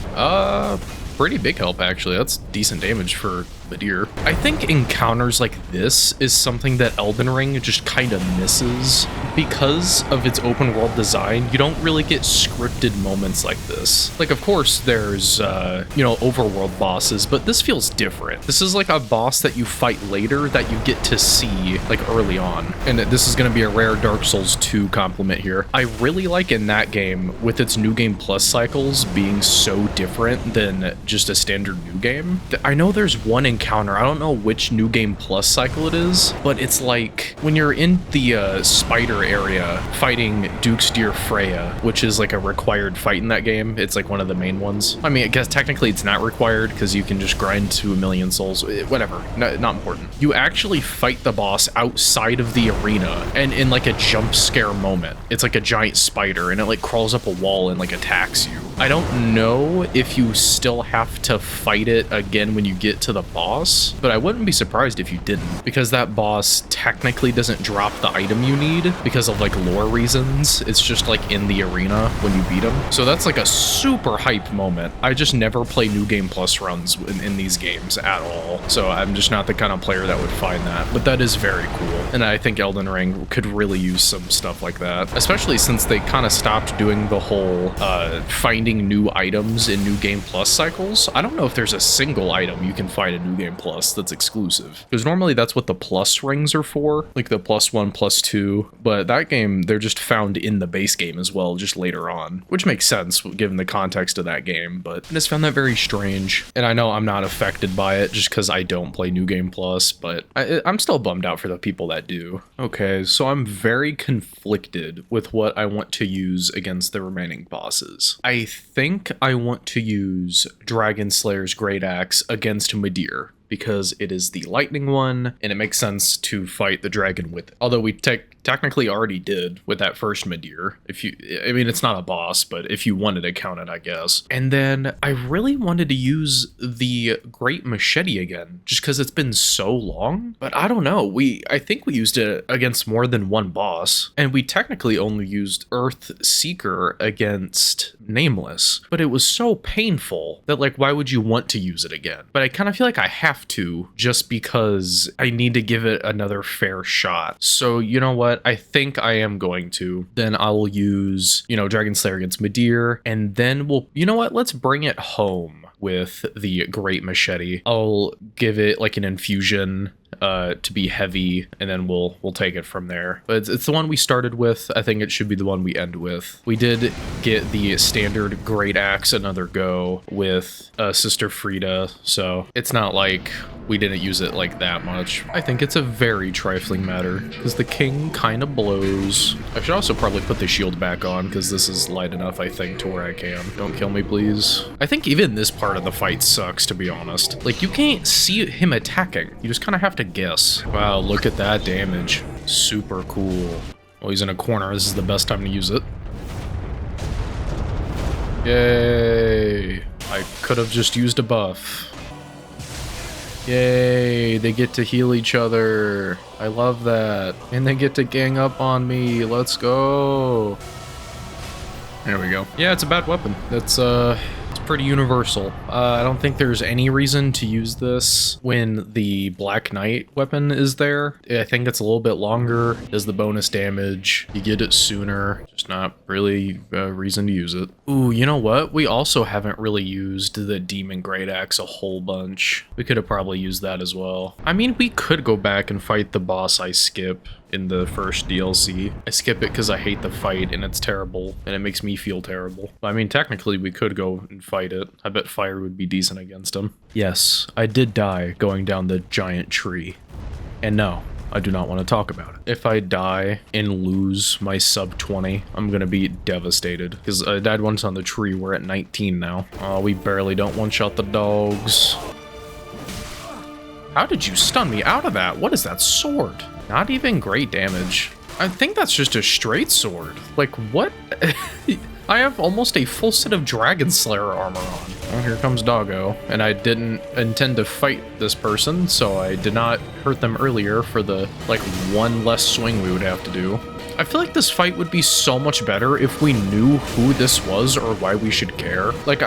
Pretty big help, actually. That's decent damage for Midir. I think encounters like this is something that Elden Ring just kind of misses. Because of its open world design, you don't really get scripted moments like this. Like, of course, there's, you know, overworld bosses, but this feels different. This is like a boss that you fight later that you get to see, like, early on. And this is going to be a rare Dark Souls 2 compliment here. I really like in that game, with its New Game Plus cycles being so different than just a standard New Game. I know there's one encounter, I don't know which New Game Plus cycle it is, but it's like when you're in the spider area fighting Duke's Dear Freya, which is like a required fight in that game. It's like one of the main ones. I mean, I guess technically it's not required because you can just grind to 1,000,000 souls. Whatever, not important. You actually fight the boss outside of the arena and in like a jump scare moment. It's like a giant spider and it like crawls up a wall and like attacks you. I don't know if you still have to fight it again when you get to the boss, but I wouldn't be surprised if you didn't, because that boss technically doesn't drop the item you need because of like lore reasons. It's just like in the arena when you beat him. So that's like a super hype moment. I just never play New Game Plus runs in these games at all. So I'm just not the kind of player that would find that, but that is very cool. And I think Elden Ring could really use some stuff like that, especially since they kind of stopped doing the whole finding finding new items in New Game Plus cycles. I don't know if there's a single item you can find in New Game Plus that's exclusive, because normally that's what the plus rings are for, like the +1, +2, but that game, they're just found in the base game as well, just later on, which makes sense given the context of that game, but I just found that very strange. And I know I'm not affected by it just because I don't play New Game Plus, but I'm still bummed out for the people that do. Okay, so I'm very conflicted with what I want to use against the remaining bosses. I think I want to use Dragonslayer's Greataxe against Midir, because it is the lightning one, and it makes sense to fight the dragon with it. Although we technically already did with that first Midir. I mean, it's not a boss, but if you wanted to count it, I guess. And then I really wanted to use the Great Machete again, just because it's been so long. But I don't know, I think we used it against more than one boss, and we technically only used Earth Seeker against Nameless, but it was so painful that, like, why would you want to use it again? But I kind of feel like I have to, just because I need to give it another fair shot. So you know what? I think I am going to. Then I'll use, Dragonslayer against Midir, and then you know what? Let's bring it home with the Great Machete. I'll give it like an infusion to be heavy, and then we'll take it from there. But it's the one we started with. I think it should be the one we end with. We did get the standard Greataxe another go with Sister Friede, so it's not like we didn't use it like that much. I think it's a very trifling matter, because the king kind of blows. I should also probably put the shield back on, because this is light enough, I think, to where I can. Don't kill me, please. I think even this part of the fight sucks, to be honest. Like, you can't see him attacking. You just kind of have to guess. Wow, look at that damage. Super cool. Well, he's in a corner. This is the best time to use it. Yay. I could have just used a buff. Yay, they get to heal each other. I love that. And they get to gang up on me. Let's go. There we go. Yeah, it's a bad weapon. It's pretty universal. I don't think there's any reason to use this when the Black Knight weapon is there. I think it's a little bit longer, does the bonus damage, you get it sooner, just not really a reason to use it. Ooh, you know what? We also haven't really used the Demon Greataxe a whole bunch. We could have probably used that as well. I mean, we could go back and fight the boss I skip in the first DLC. I skip it because I hate the fight and it's terrible and it makes me feel terrible. I mean, technically we could go and fight it. I bet fire would be decent against him. Yes, I did die going down the giant tree. And no, I do not want to talk about it. If I die and lose my sub 20, I'm gonna be devastated, because I died once on the tree. We're at 19 now. Oh, we barely don't one-shot the dogs. How did you stun me out of that? What is that sword? Not even great damage. I think that's just a straight sword. Like, what? I have almost a full set of Dragonslayer armor on. Well, here comes Doggo. And I didn't intend to fight this person, so I did not hurt them earlier for the, like, one less swing we would have to do. I feel like this fight would be so much better if we knew who this was or why we should care. Like,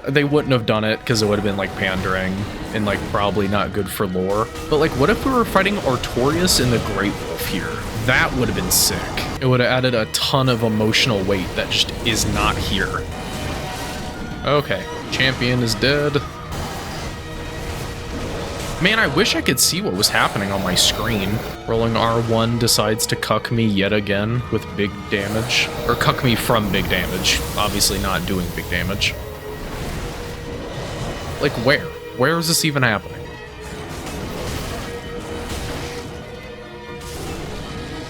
they wouldn't have done it because it would have been, like, pandering and, like, probably not good for lore. But, like, what if we were fighting Artorias in the Great Wolf here? That would have been sick. It would have added a ton of emotional weight that just is not here. Okay, champion is dead. Man, I wish I could see what was happening on my screen. Rolling R1 decides to cuck me yet again with big damage. Or cuck me from big damage. Obviously not doing big damage. Like, where? Where is this even happening?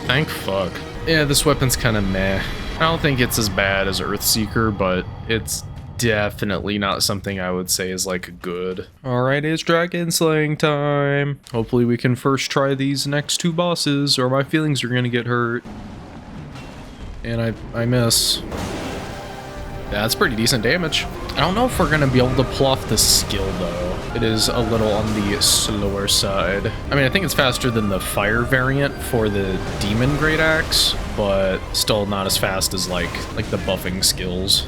Thank fuck. Yeah, this weapon's kind of meh. I don't think it's as bad as Earthseeker, but it's definitely not something I would say is, like, good. Alright, it's dragon slaying time. Hopefully we can first try these next two bosses, or my feelings are gonna get hurt. And I miss. That's pretty decent damage. I don't know if we're gonna be able to pull off the skill, though. It is a little on the slower side. I mean, I think it's faster than the fire variant for the Demon Greataxe, but still not as fast as, like the buffing skills.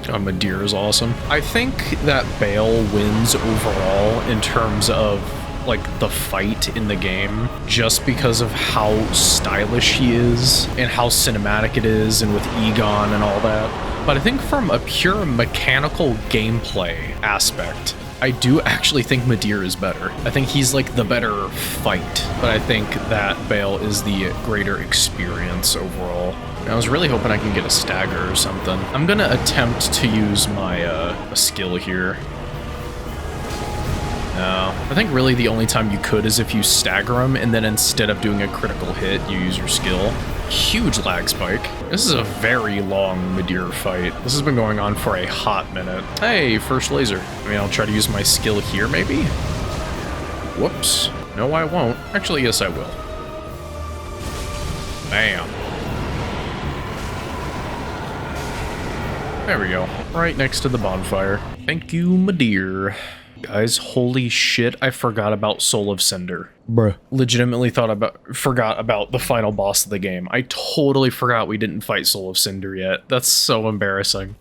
Midir is awesome. I think that Baal wins overall in terms of like the fight in the game just because of how stylish he is and how cinematic it is and with Egon and all that. But I think from a pure mechanical gameplay aspect, I do actually think Midir is better. I think he's like the better fight, but I think that Bale is the greater experience overall. And I was really hoping I can get a stagger or something. I'm gonna attempt to use my a skill here. No, I think really the only time you could is if you stagger him, and then instead of doing a critical hit, you use your skill. Huge lag spike. This is a very long Midir fight. This has been going on for a hot minute. Hey, first laser. I mean, I'll try to use my skill here, maybe? Whoops. No, I won't. Actually, yes, I will. Bam. There we go. Right next to the bonfire. Thank you, Midir. Guys, holy shit, I forgot about Soul of Cinder. Bruh. Legitimately forgot about the final boss of the game. I totally forgot we didn't fight Soul of Cinder yet. That's so embarrassing.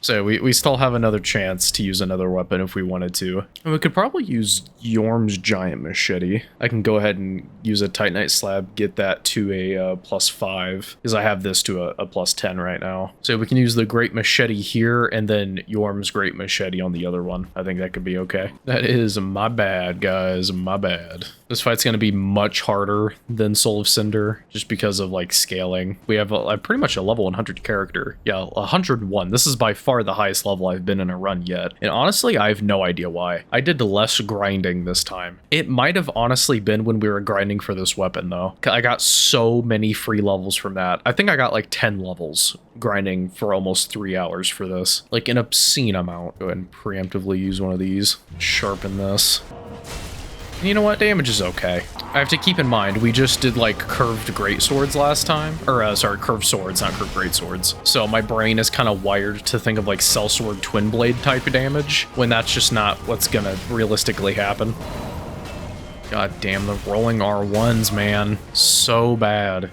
So we still have another chance to use another weapon if we wanted to. And we could probably use Yhorm's giant machete. I can go ahead and use a Titanite slab, get that to a +5, because I have this to a +10 right now. So we can use the great machete here, and then Yhorm's great machete on the other one. I think that could be okay. That is my bad, guys, my bad. This fight's going to be much harder than Soul of Cinder, just because of, like, scaling. We have pretty much a level 100 character. Yeah, 101. This is by far the highest level I've been in a run yet. And honestly, I have no idea why. I did less grinding this time. It might have honestly been when we were grinding for this weapon, though. I got so many free levels from that. I think I got, like, 10 levels grinding for almost 3 hours for this. Like, an obscene amount. Go ahead and preemptively use one of these. Sharpen this. You know what? Damage is okay. I have to keep in mind, we just did like curved greatswords last time. Or, sorry, curved swords, not curved greatswords. So my brain is kind of wired to think of like sellsword twin blade type of damage, when that's just not what's gonna realistically happen. God damn, the rolling R1s, man. So bad.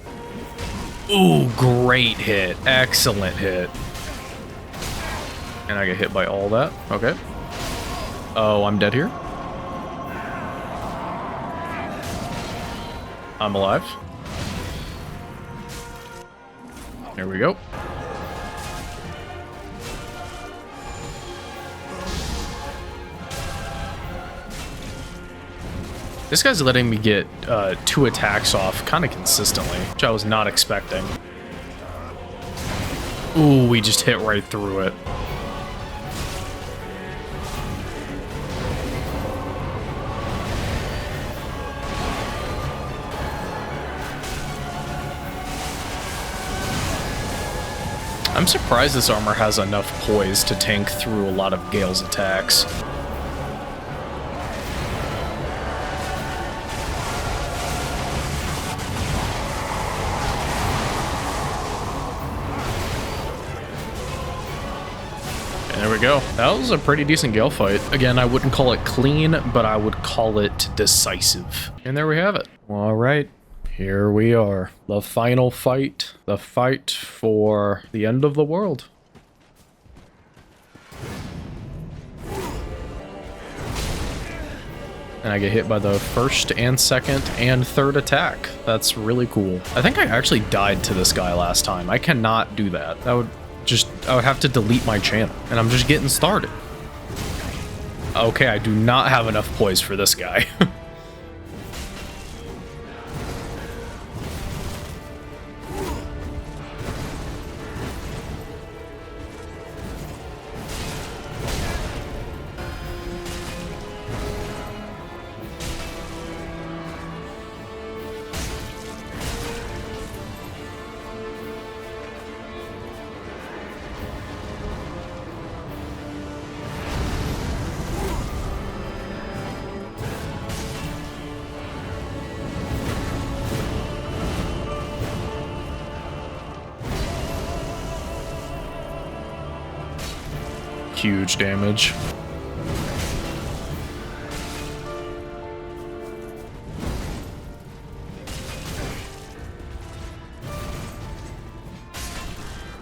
Ooh, great hit. Excellent hit. And I get hit by all that. Okay. Oh, I'm dead here? I'm alive. There we go. This guy's letting me get 2 attacks off kind of consistently, which I was not expecting. Ooh, we just hit right through it. I'm surprised this armor has enough poise to tank through a lot of Gael's attacks. And there we go. That was a pretty decent Gael fight. Again, I wouldn't call it clean, but I would call it decisive. And there we have it. All right. Here we are, the final fight, the fight for the end of the world. And I get hit by the first and second and third attack. That's really cool. I think I actually died to this guy last time. I cannot do that. I would have to delete my channel, and I'm just getting started. Okay, I do not have enough poise for this guy. Huge damage.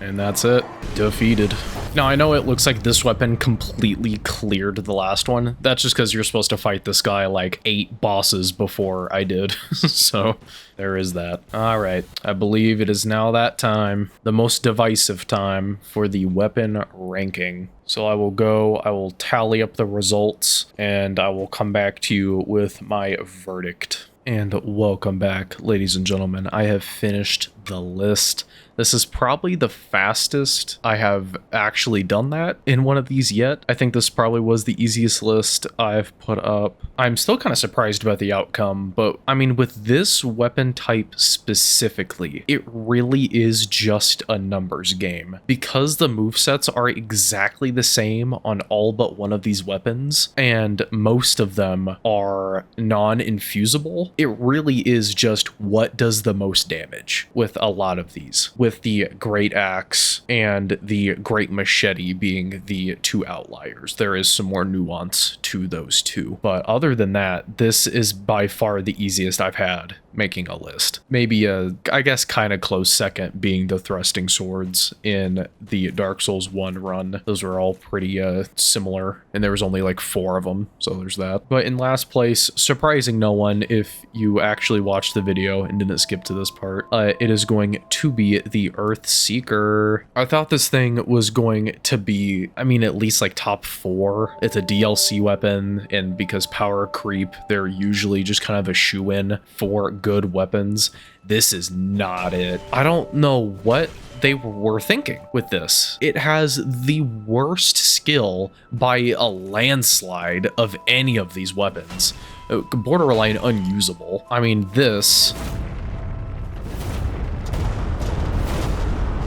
And that's it. Defeated. Now, I know it looks like this weapon completely cleared the last one. That's just because you're supposed to fight this guy like 8 bosses before I did. So there is that. All right. I believe it is now that time. The most divisive time for the weapon ranking. So I will tally up the results, and I will come back to you with my verdict. And welcome back, ladies and gentlemen. I have finished the list. This is probably the fastest I have actually done that in one of these yet. I think this probably was the easiest list I've put up. I'm still kind of surprised about the outcome, but I mean, with this weapon type specifically, it really is just a numbers game. Because the movesets are exactly the same on all but one of these weapons, and most of them are non-infusable, it really is just what does the most damage with a lot of these. With the Greataxe and the Great Machete being the 2 outliers. There is some more nuance to those two. But other than that, this is by far the easiest I've had making a list. Maybe I guess kind of close second being the thrusting swords in the Dark Souls 1 run. Those were all pretty similar, and there was only like 4 of them, so there's that. But in last place, surprising no one if you actually watched the video and didn't skip to this part, it is going to be the Earthseeker. I thought this thing was going to be, I mean, at least like top 4. It's a DLC weapon, and because power creep, they're usually just kind of a shoe-in for good weapons. This is not it. I don't know what they were thinking with this. It has the worst skill by a landslide of any of these weapons. Borderline unusable. I mean, this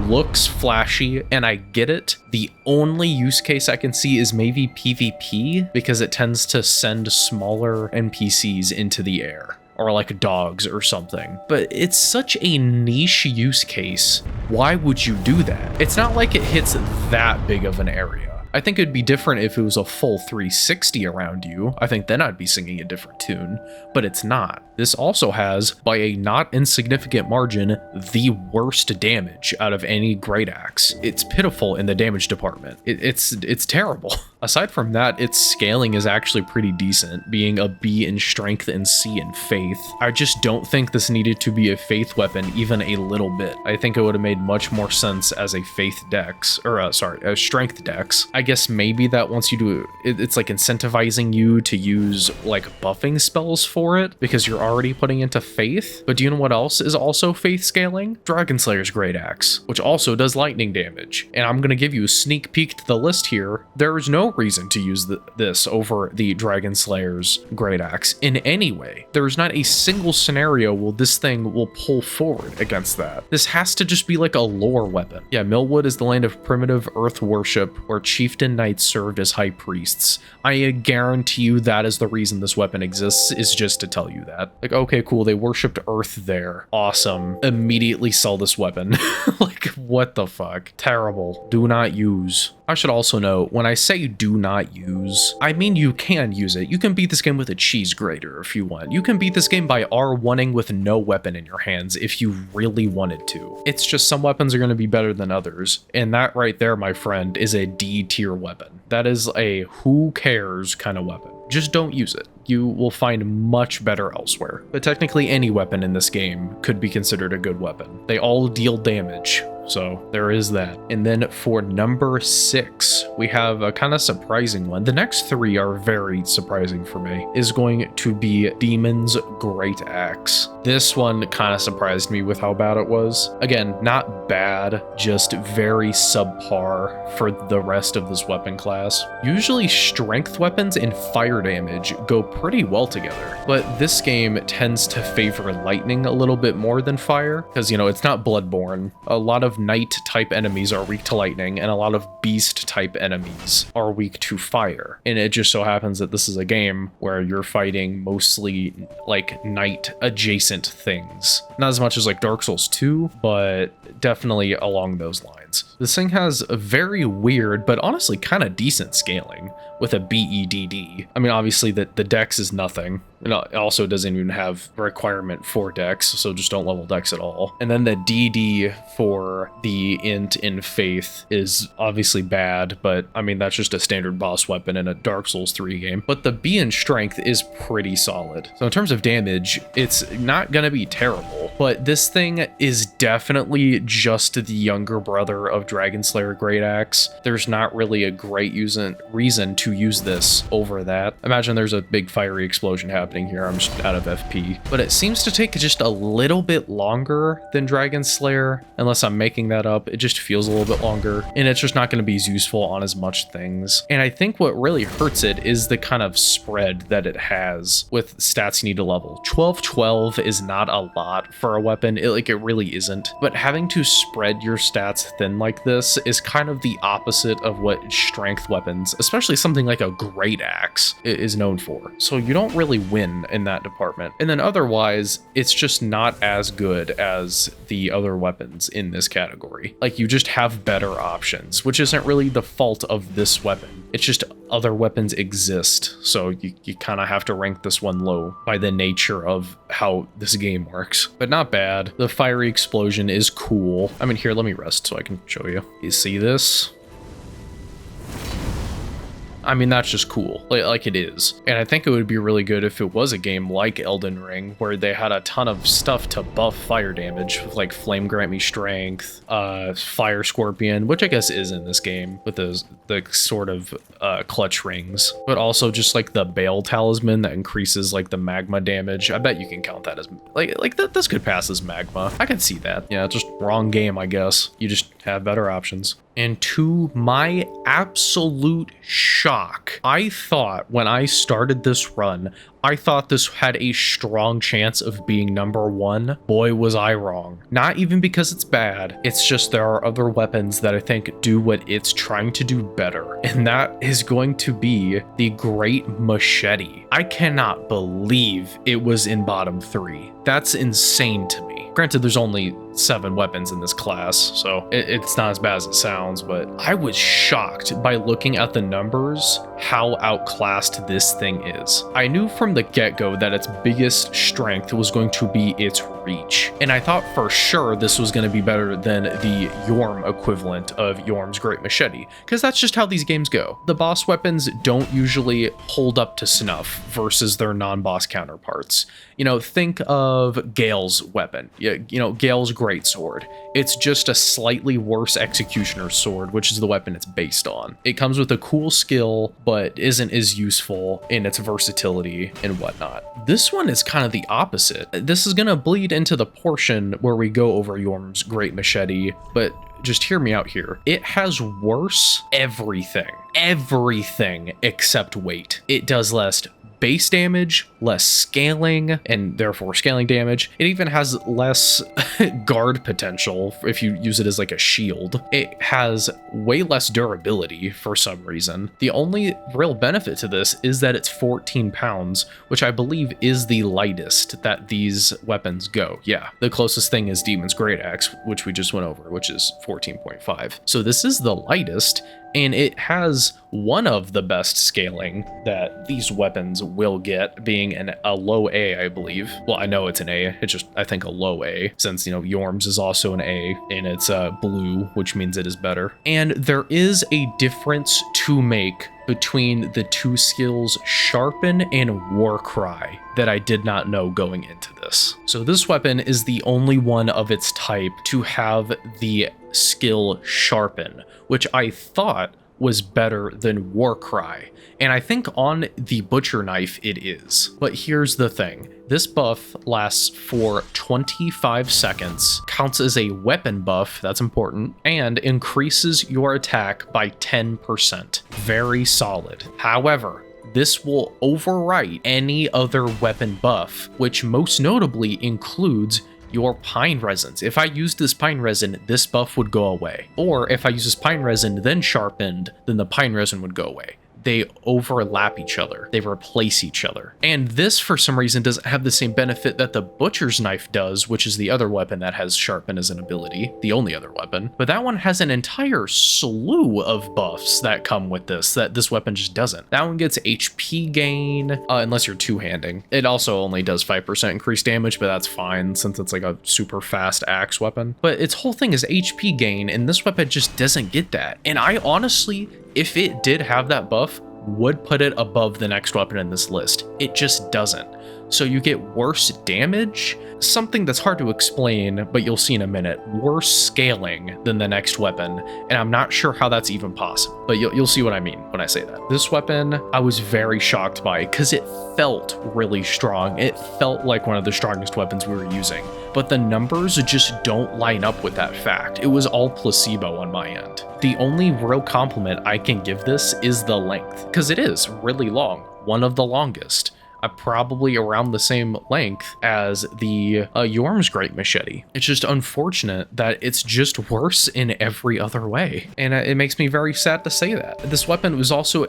looks flashy, and I get it. The only use case I can see is maybe PvP, because it tends to send smaller NPCs into the air, or like dogs or something. But it's such a niche use case. Why would you do that? It's not like it hits that big of an area. I think it'd be different if it was a full 360 around you. I think then I'd be singing a different tune, but it's not. This also has, by a not insignificant margin, the worst damage out of any Greataxe. It's pitiful in the damage department. It's terrible. Aside from that, its scaling is actually pretty decent, being a B in strength and C in faith. I just don't think this needed to be a faith weapon even a little bit. I think it would have made much more sense as a faith dex, or a strength dex. I guess maybe that once you do it's like incentivizing you to use like buffing spells for it, because you're already putting into faith. But do you know what else is also faith scaling? Dragonslayer's Greataxe, which also does lightning damage. And I'm gonna give you a sneak peek to the list here. There is no reason to use this over the Dragonslayer's Greataxe in any way. There is not a single scenario where this thing will pull forward against that. This has to just be like a lore weapon. Yeah, Millwood is the land of primitive earth worship where chieftain knights served as high priests. I guarantee you that is the reason this weapon exists, is just to tell you that. Like, okay, cool, they worshipped earth there. Awesome. Immediately sell this weapon. Like, what the fuck? Terrible. Do not use. I should also note, when I say do not use, I mean you can use it. You can beat this game with a cheese grater if you want. You can beat this game by R1ing with no weapon in your hands if you really wanted to. It's just some weapons are going to be better than others, and that right there, my friend, is a D tier weapon. That is a who cares kind of weapon. Just don't use it. You will find much better elsewhere. But technically any weapon in this game could be considered a good weapon. They all deal damage, so there is that. And then for number 6, we have a kind of surprising one. The next 3 are very surprising for me. Is going to be Demon's Greataxe. This one kind of surprised me with how bad it was. Again, not bad, just very subpar for the rest of this weapon class. Usually strength weapons and fire damage go pretty well together, but this game tends to favor lightning a little bit more than fire, because, you know, it's not Bloodborne. A lot of knight type enemies are weak to lightning, and a lot of beast type enemies are weak to fire. And it just so happens that this is a game where you're fighting mostly like knight adjacent things. Not as much as like Dark Souls 2, but definitely along those lines. This thing has a very weird, but honestly kind of decent scaling with a BEDD. I mean, obviously the dex is nothing. And it also doesn't even have a requirement for Dex, so just don't level Dex at all. And then the DD for the int in Faith is obviously bad, but I mean, that's just a standard boss weapon in a Dark Souls 3 game. But the B in Strength is pretty solid. So in terms of damage, it's not gonna be terrible, but this thing is definitely just the younger brother of Dragonslayer Greataxe. There's not really a great reason to use this over that. Imagine there's a big fiery explosion happening here. I'm just out of FP. But it seems to take just a little bit longer than Dragonslayer, unless I'm making that up. It just feels a little bit longer, and it's just not going to be as useful on as much things. And I think what really hurts it is the kind of spread that it has with stats you need to level. 12-12 is not a lot for a weapon. It really isn't. But having to spread your stats thin like this is kind of the opposite of what strength weapons, especially something like a Greataxe, is known for. So you don't really win in that department. And then otherwise, it's just not as good as the other weapons in this category. Like, you just have better options, which isn't really the fault of this weapon. It's just other weapons exist, so you kind of have to rank this one low by the nature of how this game works. But not bad. The fiery explosion is cool. I mean, here, let me rest so I can show you. You see this? I mean, that's just cool, like it is. And I think it would be really good if it was a game like Elden Ring, where they had a ton of stuff to buff fire damage, like Flame Grant Me Strength, Fire Scorpion, which I guess is in this game, with the sort of clutch rings, but also just like the Bale Talisman that increases like the magma damage. I bet you can count that as, this could pass as magma. I can see that. Yeah, just wrong game, I guess. You just have better options. And to my absolute shock, I thought when I started this run, I thought this had a strong chance of being number one. Boy, was I wrong. Not even because it's bad, it's just there are other weapons that I think do what it's trying to do better. And that is going to be the Great Machete. I cannot believe it was in bottom 3. That's insane to me. Granted, there's only 7 weapons in this class, so it's not as bad as it sounds, but I was shocked by looking at the numbers how outclassed this thing is. I knew from the get-go that its biggest strength was going to be its reach, and I thought for sure this was going to be better than the Yhorm equivalent of Yhorm's Great Machete, because that's just how these games go. The boss weapons don't usually hold up to snuff versus their non-boss counterparts. You know, think of Gael's weapon. You know, Gael's greatsword. It's just a slightly worse executioner's sword, which is the weapon it's based on. It comes with a cool skill, but isn't as useful in its versatility and whatnot. This one is kind of the opposite. This is gonna bleed into the portion where we go over Yhorm's Great Machete, but just hear me out here. It has worse everything except weight. It does less base damage, less scaling, and therefore scaling damage. It even has less guard potential if you use it as like a shield. It has way less durability for some reason. The only real benefit to this is that it's 14 pounds, which I believe is the lightest that these weapons go. Yeah, the closest thing is Demon's Greataxe, which we just went over, which is 14.5. So this is the lightest, and it has one of the best scaling that these weapons will get, being a low A, I believe. Well, I know it's an A, it's just, I think, a low A, since, you know, Yhorm's is also an A, and it's blue, which means it is better. And there is a difference to make between the two skills Sharpen and Warcry that I did not know going into this. So this weapon is the only one of its type to have the skill Sharpen, which I thought was better than Warcry, and I think on the Butcher Knife it is. But here's the thing. This buff lasts for 25 seconds, counts as a weapon buff, that's important, and increases your attack by 10%. Very solid. However, this will overwrite any other weapon buff, which most notably includes your pine resins. If I used this pine resin, this buff would go away. Or if I use this pine resin then sharpened, then the pine resin would go away. they overlap each other. They replace each other. And this, for some reason, doesn't have the same benefit that the Butcher's Knife does, which is the other weapon that has Sharpen as an ability, the only other weapon. But that one has an entire slew of buffs that come with this, that this weapon just doesn't. That one gets HP gain, unless you're two-handing. It also only does 5% increased damage, but that's fine since it's like a super fast axe weapon. But its whole thing is HP gain, and this weapon just doesn't get that. And I honestly, if it did have that buff, would put it above the next weapon in this list. It just doesn't. So you get worse damage, something that's hard to explain, but you'll see in a minute, worse scaling than the next weapon, and I'm not sure how that's even possible, but you'll see what I mean when I say that. This weapon, I was very shocked by because it felt really strong. It felt like one of the strongest weapons we were using, but the numbers just don't line up with that fact. It was all placebo on my end. The only real compliment I can give this is the length, because it is really long, one of the longest. Probably around the same length as the Yhorm's Great Machete. It's just unfortunate that it's just worse in every other way. And it makes me very sad to say that. This weapon was also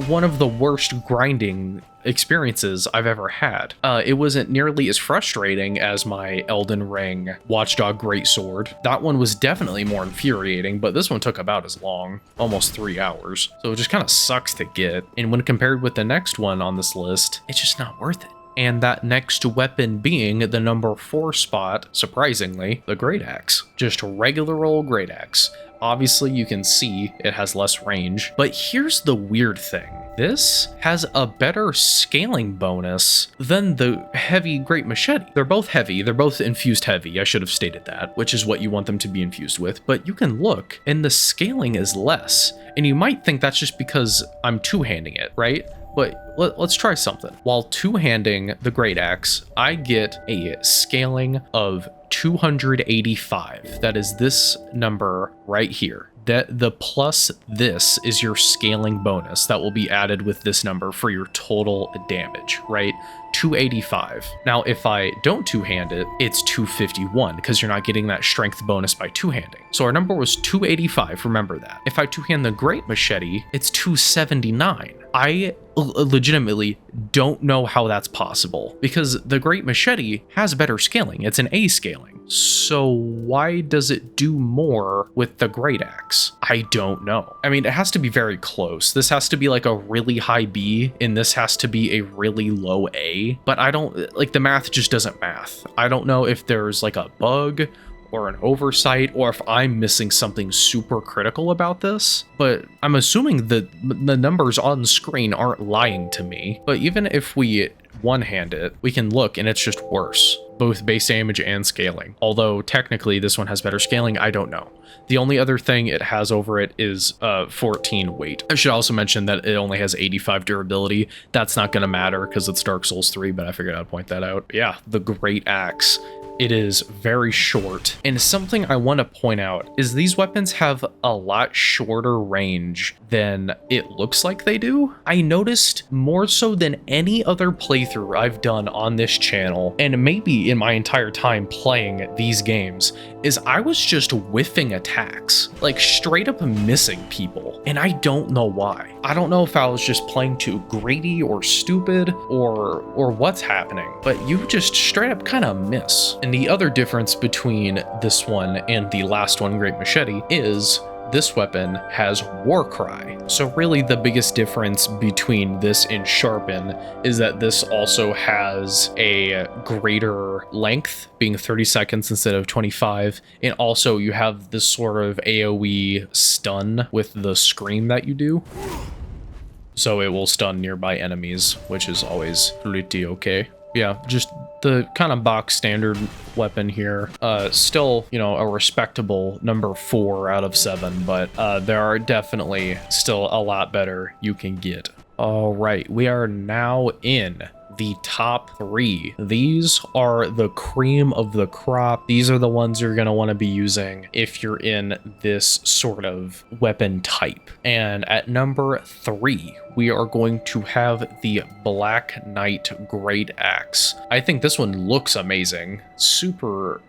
one of the worst grinding experiences I've ever had. It wasn't nearly as frustrating as my Elden Ring Watchdog Greatsword. That one was definitely more infuriating, but this one took about as long, almost 3 hours. So it just kind of sucks to get. And when compared with the next one on this list, it's just not worth it. And that next weapon being the number 4 spot, surprisingly, the Greataxe. Just regular old Greataxe. Obviously, you can see it has less range, but here's the weird thing. This has a better scaling bonus than the heavy Great Machete. They're both heavy. They're both infused heavy. I should have stated that, which is what you want them to be infused with. But you can look, and the scaling is less. And you might think that's just because I'm two-handing it, right? But let's try something. While two-handing the Greataxe, I get a scaling of 285. That is this number right here. That the plus this is your scaling bonus that will be added with this number for your total damage, right? 285. Now, if I don't two-hand it, it's 251 because you're not getting that strength bonus by two-handing. So our number was 285, remember that. If I two-hand the Great Machete, it's 279. I legitimately don't know how that's possible because the Great Machete has better scaling. It's an A scaling. So why does it do more with the Greataxe? I don't know. I mean, it has to be very close. This has to be like a really high B and this has to be a really low A, but I don't, like, the math just doesn't math. I don't know if there's like a bug or an oversight, or if I'm missing something super critical about this, but I'm assuming that the numbers on screen aren't lying to me. But even if we one-hand it, we can look and it's just worse, both base damage and scaling. Although technically this one has better scaling, I don't know. The only other thing it has over it is 14 weight. I should also mention that it only has 85 durability. That's not going to matter because it's Dark Souls 3, but I figured I'd point that out. Yeah, the Greataxe. It is very short, and something I want to point out is these weapons have a lot shorter range than it looks like they do. I noticed more so than any other playthrough I've done on this channel, and maybe in my entire time playing these games, is I was just whiffing attacks, like straight up missing people, and I don't know why. I don't know if I was just playing too greedy or stupid or what's happening, but you just straight up kind of miss. And the other difference between this one and the last one, Great Machete, is this weapon has Warcry. So really the biggest difference between this and Sharpen is that this also has a greater length, being 30 seconds instead of 25. And also you have this sort of AoE stun with the scream that you do. So it will stun nearby enemies, which is always pretty okay. Yeah, just the kind of box standard weapon here. Still, you know, a respectable number 4 out of 7, but there are definitely still a lot better you can get. All right, we are now in the top 3. These are the cream of the crop. These are the ones you're going to want to be using if you're in this sort of weapon type. And at number 3, we are going to have the Black Knight Great Axe. I think this one looks amazing. Super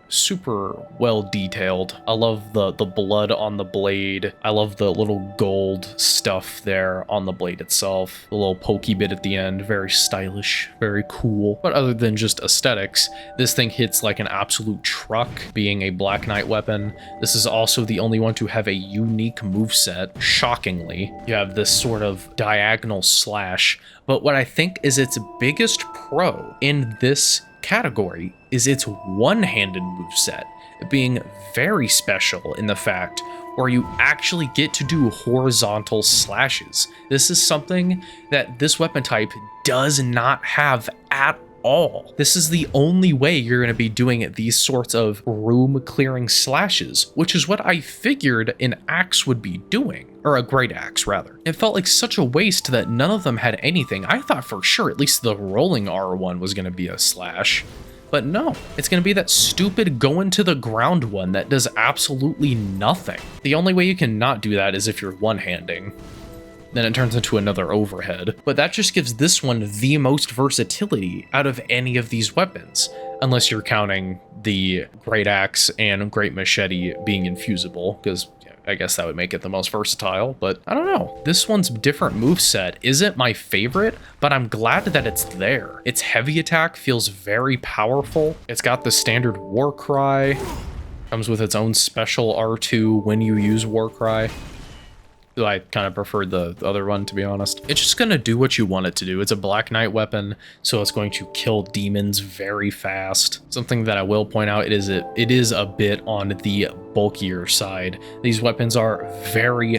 well detailed. I love the blood on the blade. I love the little gold stuff there on the blade itself. The little pokey bit at the end. Very stylish, very cool. But other than just aesthetics, this thing hits like an absolute truck, being a Black Knight weapon. This is also the only one to have a unique moveset, shockingly. You have this sort of diagonal slash, but what I think is its biggest pro in this category is its one-handed moveset, being very special in the fact where you actually get to do horizontal slashes. This is something that this weapon type does not have at all. This is the only way you're going to be doing these sorts of room clearing slashes, which is what I figured an axe would be doing. Or a great axe, rather. It felt like such a waste that none of them had anything. I thought for sure at least the rolling R one was going to be a slash. But no, it's going to be that stupid go into the ground one that does absolutely nothing. The only way you can not do that is if you're one-handing. Then it turns into another overhead. But that just gives this one the most versatility out of any of these weapons. Unless you're counting the Great Axe and Great Machete being infusible, because I guess that would make it the most versatile, but I don't know. This one's different moveset isn't my favorite, but I'm glad that it's there. Its heavy attack feels very powerful. It's got the standard war cry, comes with its own special R2 when you use war cry. I kind of preferred the other one, to be honest. It's just gonna do what you want it to do. It's a Black Knight weapon, so it's going to kill demons very fast. Something that I will point out, it is a bit on the bulkier side. These weapons are very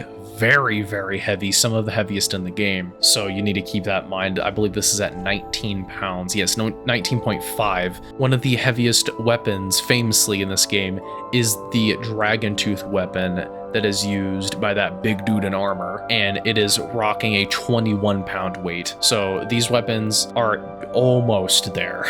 heavy, some of the heaviest in the game, so you need to keep that in mind. I believe this is at 19 pounds. Yes, no, 19.5. One of the heaviest weapons famously in this game is the Dragon Tooth weapon that is used by that big dude in armor, and it is rocking a 21-pound weight. So these weapons are almost there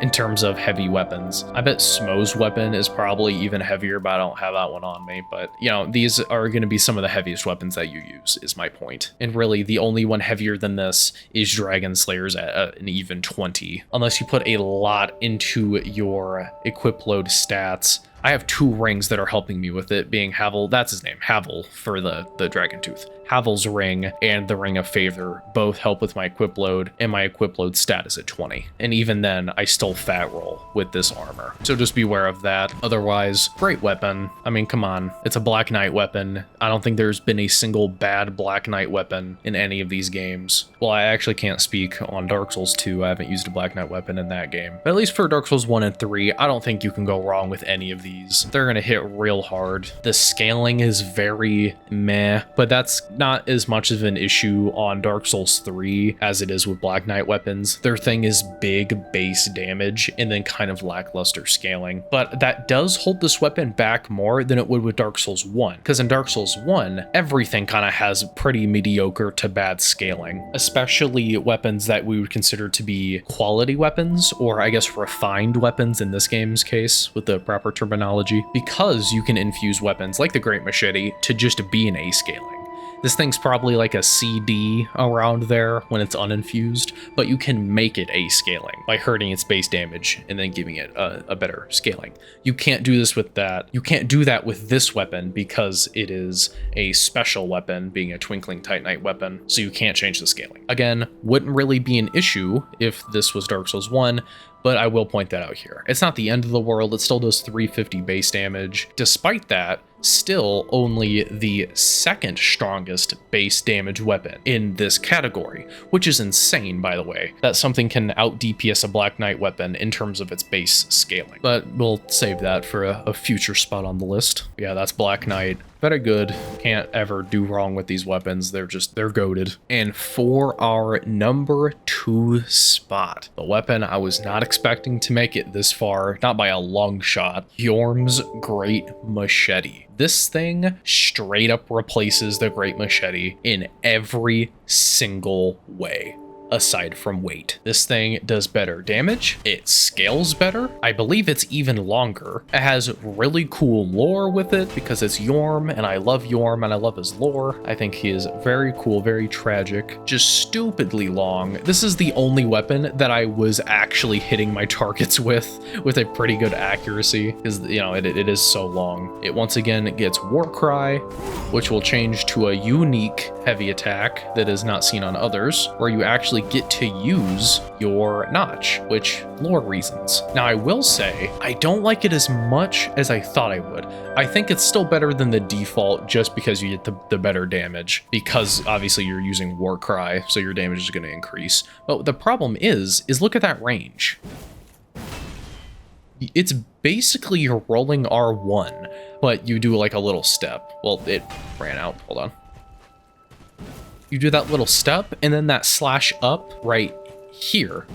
in terms of heavy weapons. I bet Smo's weapon is probably even heavier, but I don't have that one on me. But, you know, these are going to be some of the heaviest weapons that you use, is my point. And really, the only one heavier than this is Dragonslayer's at an even 20. Unless you put a lot into your equip load stats. I have 2 rings that are helping me with it, being Havel, that's his name, Havel for the Dragon Tooth. Havel's ring and the Ring of Favor both help with my equip load, and my equip load stat is at 20. And even then, I still fat roll with this armor. So just beware of that. Otherwise, great weapon. I mean, come on. It's a Black Knight weapon. I don't think there's been a single bad Black Knight weapon in any of these games. Well, I actually can't speak on Dark Souls 2. I haven't used a Black Knight weapon in that game. But at least for Dark Souls 1 and 3, I don't think you can go wrong with any of these. They're gonna hit real hard. The scaling is very meh, but that's not as much of an issue on Dark Souls 3 as it is with Black Knight weapons. Their thing is big base damage and then kind of lackluster scaling. But that does hold this weapon back more than it would with Dark Souls 1, because in Dark Souls 1, everything kind of has pretty mediocre to bad scaling, especially weapons that we would consider to be quality weapons, or I guess refined weapons in this game's case, with the proper terminology, because you can infuse weapons like the Great Machete to just be an A scaling. This thing's probably like a CD around there when it's uninfused, but you can make it A scaling by hurting its base damage and then giving it a better scaling. You can't do this with that. You can't do that with this weapon because it is a special weapon, being a Twinkling Titanite weapon, so you can't change the scaling. Again, wouldn't really be an issue if this was Dark Souls 1, but I will point that out here. It's not the end of the world. It still does 350 base damage. Despite that, still only the second strongest base damage weapon in this category, which is insane, by the way, that something can out DPS a Black Knight weapon in terms of its base scaling. But we'll save that for a future spot on the list. Yeah, that's Black Knight. Very good. Can't ever do wrong with these weapons. They're goated. And for our number 2 spot, the weapon I was not expecting to make it this far, not by a long shot, Yhorm's Great Machete. This thing straight up replaces the Great Machete in every single way. aside from weight. This thing does better damage, it scales better, I believe it's even longer. It has really cool lore with it because it's Yhorm, and I love Yhorm and I love his lore. I think he is very cool, very tragic, just stupidly long. This is the only weapon that I was actually hitting my targets with a pretty good accuracy, because, you know, it is so long. It once again gets War Cry, which will change to a unique heavy attack that is not seen on others, where you actually get to use your notch, which lore reasons. Now, I will say, I don't like it as much as I thought I would. I think it's still better than the default just because you get the better damage, because obviously you're using War Cry, so your damage is going to increase. But the problem is look at that range. It's basically you're rolling R1, but you do like a little step. Well, it ran out. Hold on. You do that little step, and then that slash up right here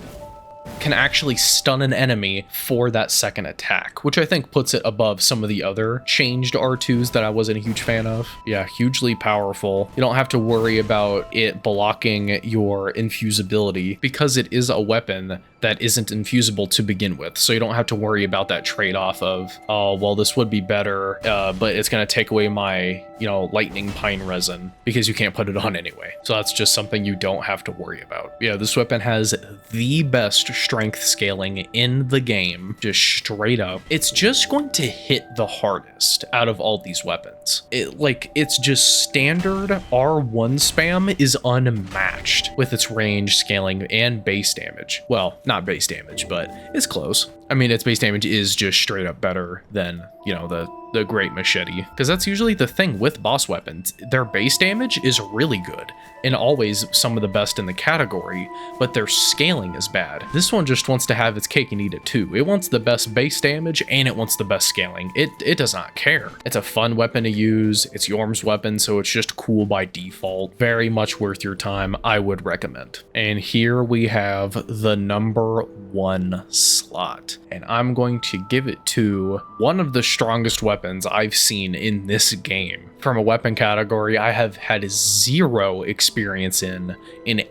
can actually stun an enemy for that second attack, which I think puts it above some of the other changed R2s that I wasn't a huge fan of. Yeah, hugely powerful. You don't have to worry about it blocking your infusibility because it is a weapon that isn't infusible to begin with. So you don't have to worry about that trade-off of, oh, well, this would be better, but it's going to take away my, you know, lightning pine resin because you can't put it on anyway. So that's just something you don't have to worry about. Yeah, this weapon has the best strength scaling in the game, just straight up. It's just going to hit the hardest out of all these weapons. It's just standard R1 spam is unmatched with its range, scaling, and base damage. Well, not base damage, but it's close. I mean, its base damage is just straight up better than, you know, the Great Machete, because that's usually the thing with boss weapons. Their base damage is really good and always some of the best in the category, but their scaling is bad. This one just wants to have its cake and eat it too. It wants the best base damage and it wants the best scaling. It does not care. It's a fun weapon to use. It's Yhorm's weapon, so it's just cool by default. Very much worth your time. I would recommend. And here we have the #1 slot, and I'm going to give it to one of the strongest weapons I've seen in this game. From a weapon category I have had zero experience in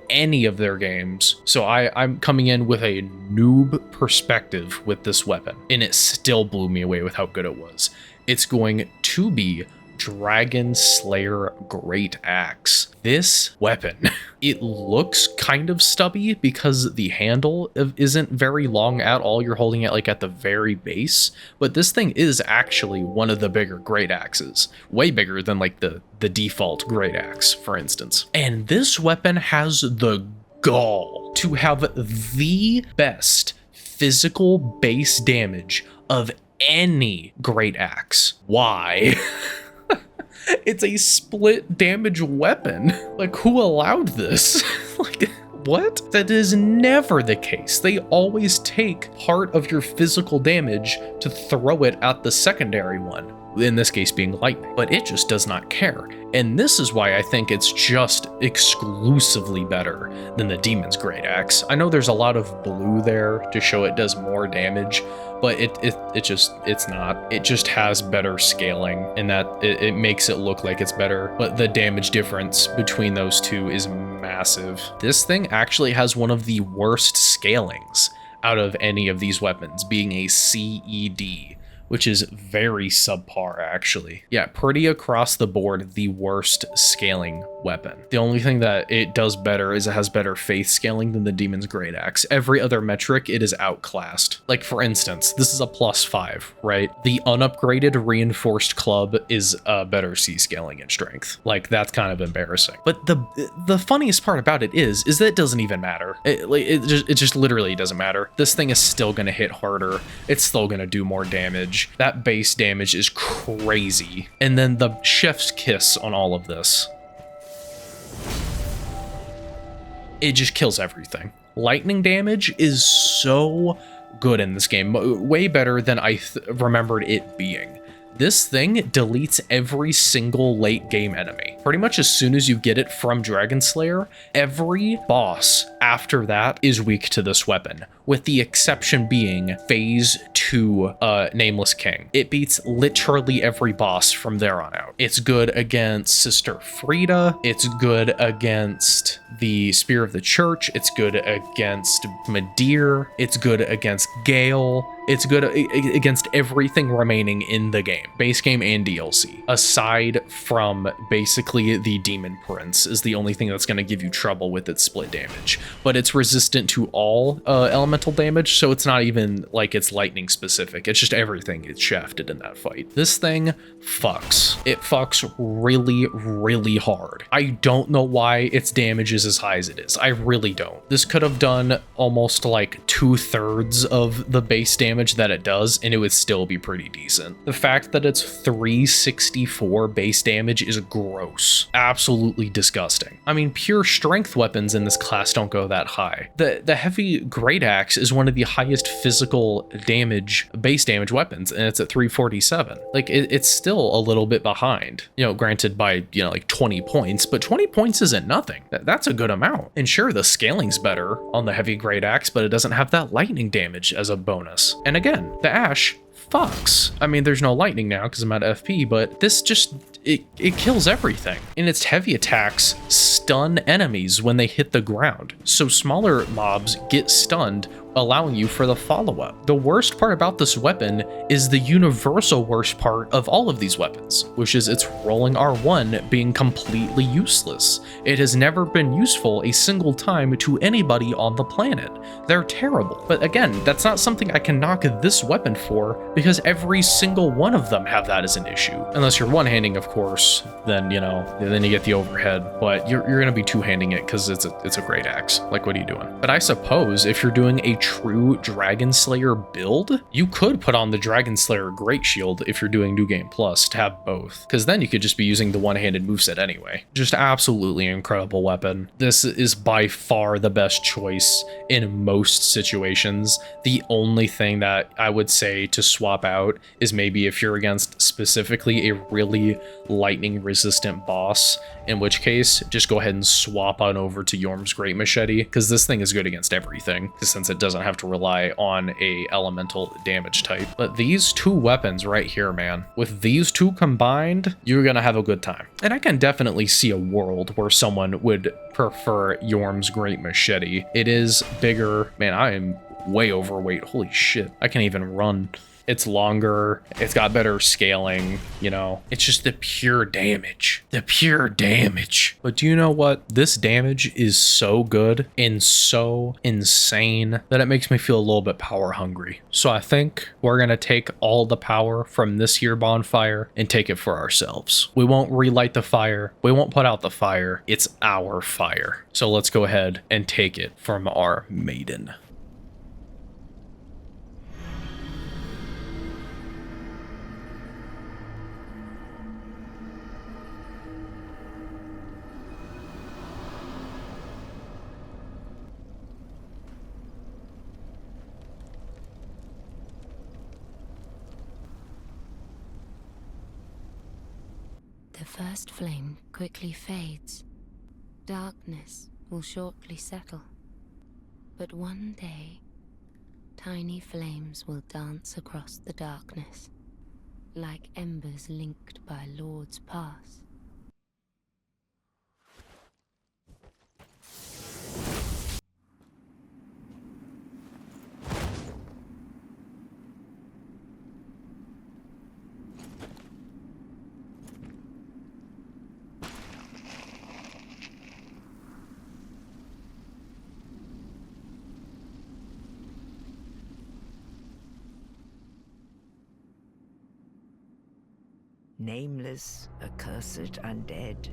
any of their games, so I'm coming in with a noob perspective with this weapon, and it still blew me away with how good it was. It's going to be Dragonslayer Greataxe. This weapon, it looks kind of stubby because the handle isn't very long at all. You're holding it like at the very base, but this thing is actually one of the bigger Greataxes, way bigger than like the default Greataxe, for instance. And this weapon has the gall to have the best physical base damage of any Greataxe. Why? It's a split damage weapon. Like, who allowed this? Like, what? That is never the case. They always take part of your physical damage to throw it at the secondary one, in this case being lightning, but it just does not care. And this is why I think it's just exclusively better than the Demon's Greataxe. I know there's a lot of blue there to show it does more damage, but it's not. It just has better scaling, and that it makes it look like it's better, but the damage difference between those two is massive. This thing actually has one of the worst scalings out of any of these weapons, being a CED, which is very subpar, actually. Yeah, pretty across the board, the worst scaling weapon. The only thing that it does better is it has better faith scaling than the Demon's Greataxe. Every other metric, it is outclassed. Like, for instance, this is a +5, right? The unupgraded reinforced club is a better C scaling and strength. Like, that's kind of embarrassing. But the funniest part about it is that it doesn't even matter. It just literally doesn't matter. This thing is still gonna hit harder. It's still gonna do more damage. That base damage is crazy. And then the chef's kiss on all of this. It just kills everything. Lightning damage is so good in this game, way better than I remembered it being. This thing deletes every single late game enemy. Pretty much as soon as you get it from Dragonslayer, every boss after that is weak to this weapon, with the exception being phase 2 Nameless King. It beats literally every boss from there on out. It's good against Sister Friede, it's good against the Spear of the Church, it's good against Midir, it's good against Gael, it's good against everything remaining in the game, base game and DLC, aside from basically the Demon Prince is the only thing that's going to give you trouble with its split damage, but it's resistant to all elemental damage, so it's not even like it's lightning specific, it's just everything gets shafted in that fight. This thing fucks. It fucks really, really hard. I don't know why its damage is as high as it is. I really don't. This could have done almost like 2/3 of the base damage that it does, and it would still be pretty decent. The fact that it's 364 base damage is gross. Absolutely disgusting. I mean, pure strength weapons in this class don't go that high. The heavy GREATAXE is one of the highest physical damage, base damage weapons, and it's at 347. Like, it's still a little bit behind, you know, granted by, you know, like 20 points, but 20 points isn't nothing. That's a good amount. And sure, the scaling's better on the heavy GREATAXE, but it doesn't have that lightning damage as a bonus. And again, the Ash fucks. I mean, there's no lightning now because I'm at FP, but this just, it kills everything. And its heavy attacks stun enemies when they hit the ground. So smaller mobs get stunned, allowing you for the follow-up. The worst part about this weapon is the universal worst part of all of these weapons, which is its rolling R1 being completely useless. It has never been useful a single time to anybody on the planet. They're terrible. But again, that's not something I can knock this weapon for, because every single one of them have that as an issue. Unless you're one-handing, of course, then, you know, then you get the overhead, but you're gonna be two-handing it because it's a GREATAXE. Like, what are you doing? But I suppose if you're doing a true Dragonslayer build, you could put on the Dragonslayer Great Shield if you're doing New Game Plus to have both, because then you could just be using the one-handed moveset anyway. Just absolutely incredible weapon. This is by far the best choice in most situations. The only thing that I would say to swap out is maybe if you're against specifically a really lightning resistant boss, in which case just go ahead and swap on over to Yhorm's Great Machete, because this thing is good against everything, since it doesn't have to rely on a elemental damage type. But these two weapons right here, man, with these two combined, you're gonna have a good time. And I can definitely see a world where someone would prefer Yhorm's Great Machete. It is bigger. Man, I am way overweight. Holy shit, I can't even run. It's longer, it's got better scaling, you know, it's just the pure damage. But do you know what? This damage is so good and so insane that it makes me feel a little bit power hungry. So I think we're gonna take all the power from this here bonfire and take it for ourselves. We won't relight the fire, we won't put out the fire, it's our fire. So let's go ahead and take it from our maiden. The first flame quickly fades. Darkness will shortly settle. But one day, tiny flames will dance across the darkness, like embers linked by Lord's Pass. Nameless, accursed undead,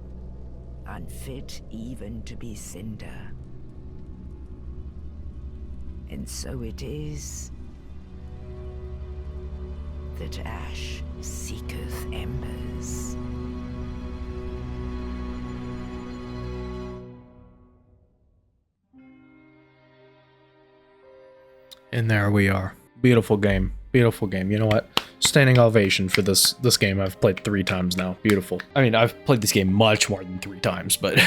unfit even to be Cinder. And so it is that ash seeketh embers. And there we are. Beautiful game. Beautiful game. You know what? Standing ovation for this game. I've played 3 times now. Beautiful. I mean, I've played this game much more than 3 times, but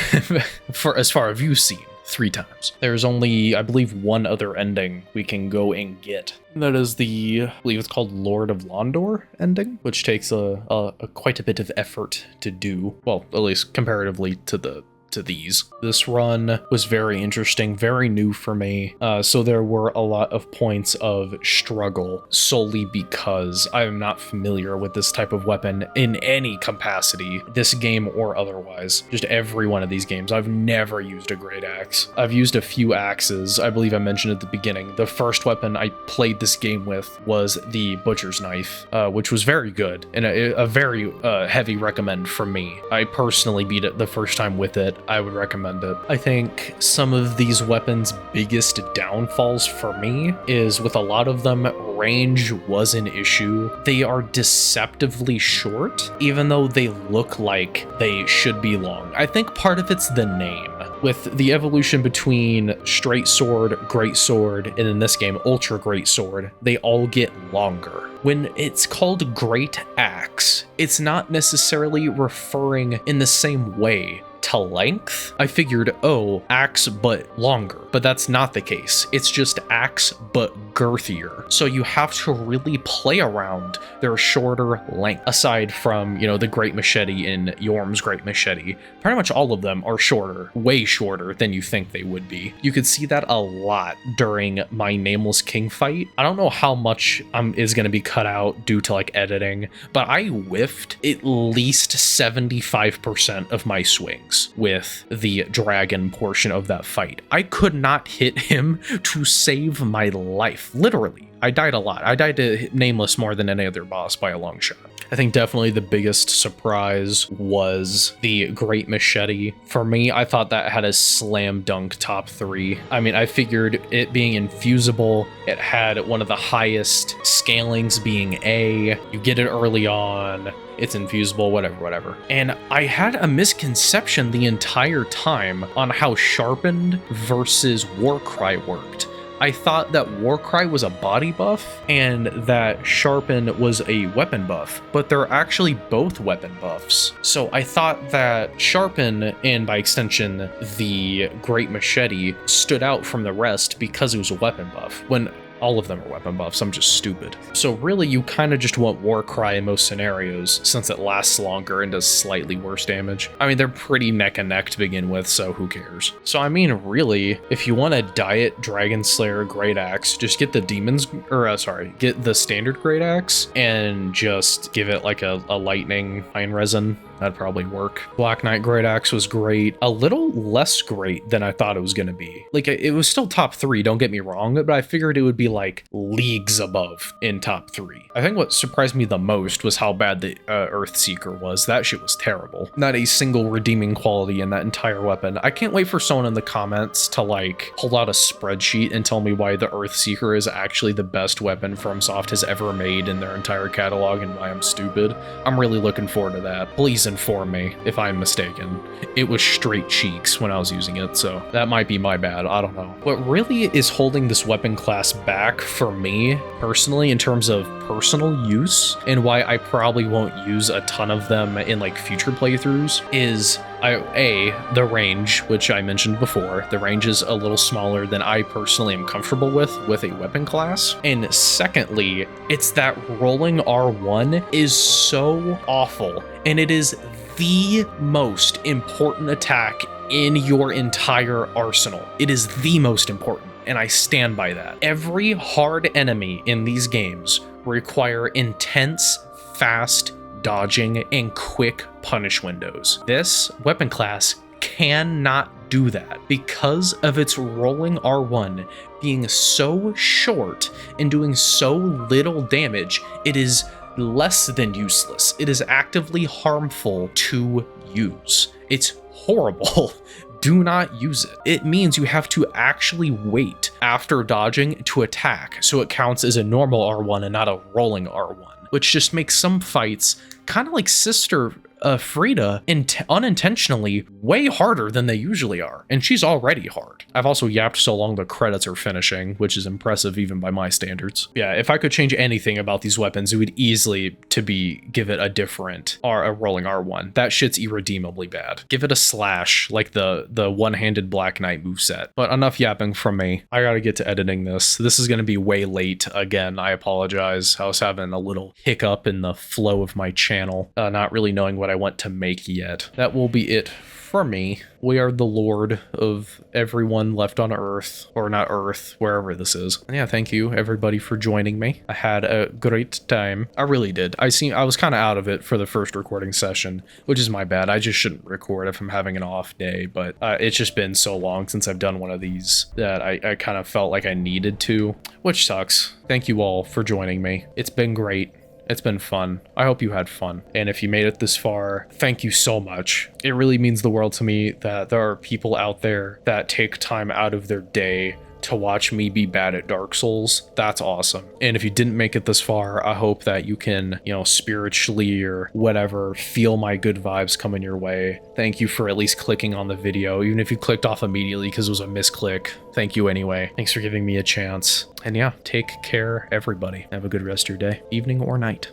for as far as you've seen, 3 times. There's only, I believe, 1 other ending we can go and get. That is the, I believe it's called Lord of Londor ending, which takes quite a bit of effort to do. Well, at least comparatively to these. This run was very interesting, very new for me. So there were a lot of points of struggle solely because I am not familiar with this type of weapon in any capacity, this game or otherwise. Just every one of these games. I've never used a great axe. I've used a few axes. I believe I mentioned at the beginning. The first weapon I played this game with was the butcher's knife, which was very good and a very heavy recommend from me. I personally beat it the first time with it. I would recommend it. I think some of these weapons' biggest downfalls for me is with a lot of them, range was an issue. They are deceptively short, even though they look like they should be long. I think part of it's the name. With the evolution between straight sword, great sword, and in this game, ultra great sword, they all get longer. When it's called great axe, it's not necessarily referring in the same way to length. I figured, oh, axe but longer, but that's not the case. It's just axe but girthier. So you have to really play around their shorter length. Aside from, you know, the great machete in Yhorm's great machete, pretty much all of them are shorter, way shorter than you think they would be. You could see that a lot during my Nameless King fight. I don't know how much is going to be cut out due to like editing, but I whiffed at least 75% of my swings with the dragon portion of that fight. I could not hit him to save my life. Literally. I died a lot. I died to Nameless more than any other boss by a long shot. I think definitely the biggest surprise was the Great Machete. For me, I thought that had a slam dunk top 3. I mean, I figured it being infusible, it had one of the highest scalings being A. You get it early on. It's infusible, whatever. And I had a misconception the entire time on how Sharpened versus Warcry worked. I thought that Warcry was a body buff and that Sharpen was a weapon buff, but they're actually both weapon buffs. So I thought that Sharpen, and by extension the Great Machete, stood out from the rest because it was a weapon buff, when all of them are weapon buffs. I'm just stupid. So really, you kind of just want Warcry in most scenarios, since it lasts longer and does slightly worse damage. I mean, they're pretty neck and neck to begin with, so who cares? So I mean, really, if you want a diet Dragonslayer Great Axe, just get the get the standard Great Axe and just give it like a lightning iron resin. That'd probably work. Black Knight Great Axe was great. A little less great than I thought it was going to be. Like, it was still top 3, don't get me wrong, but I figured it would be like leagues above in top 3. I think what surprised me the most was how bad the Earthseeker was. That shit was terrible. Not a single redeeming quality in that entire weapon. I can't wait for someone in the comments to like pull out a spreadsheet and tell me why the Earthseeker is actually the best weapon FromSoft has ever made in their entire catalog and why I'm stupid. I'm really looking forward to that. Please inform me if I'm mistaken. It was straight cheeks when I was using it, so that might be my bad. I don't know. What really is holding this weapon class back for me personally in terms of personal use, and why I probably won't use a ton of them in like future playthroughs, is the range, which I mentioned before. The range is a little smaller than I personally am comfortable with a weapon class. And secondly, it's that rolling R1 is so awful, and it is the most important attack in your entire arsenal. It is the most important, and I stand by that. Every hard enemy in these games require intense, fast dodging and quick punish windows. This weapon class cannot do that because of its rolling R1 being so short and doing so little damage. It is less than useless. It is actively harmful to use. It's horrible. Do not use it. It means you have to actually wait after dodging to attack, so it counts as a normal R1 and not a rolling R1, which just makes some fights kind of like sister Friede unintentionally way harder than they usually are, and she's already hard. I've also yapped so long the credits are finishing, which is impressive even by my standards. Yeah, if I could change anything about these weapons, it would easily give it a different a rolling R1. That shit's irredeemably bad. Give it a slash, like the one-handed Black Knight moveset. But enough yapping from me. I gotta get to editing this. This is gonna be way late again. I apologize. I was having a little hiccup in the flow of my channel, not really knowing what I want to make yet. That will be it for me. We are the Lord of everyone left on Earth, or not Earth, wherever this is. And yeah, thank you everybody for joining me. I had a great time. I really did. I was kind of out of it for the first recording session, which is my bad. I just shouldn't record if I'm having an off day, but it's just been so long since I've done one of these that I kind of felt like I needed to, which sucks. Thank you all for joining me. It's been great. It's been fun. I hope you had fun. And if you made it this far, thank you so much. It really means the world to me that there are people out there that take time out of their day to watch me be bad at Dark Souls. That's awesome. And if you didn't make it this far, I hope that you can, spiritually or whatever, feel my good vibes coming your way. Thank you for at least clicking on the video, even if you clicked off immediately because it was a misclick. Thank you anyway. Thanks for giving me a chance. And yeah, take care, everybody. Have a good rest of your day, evening, or night.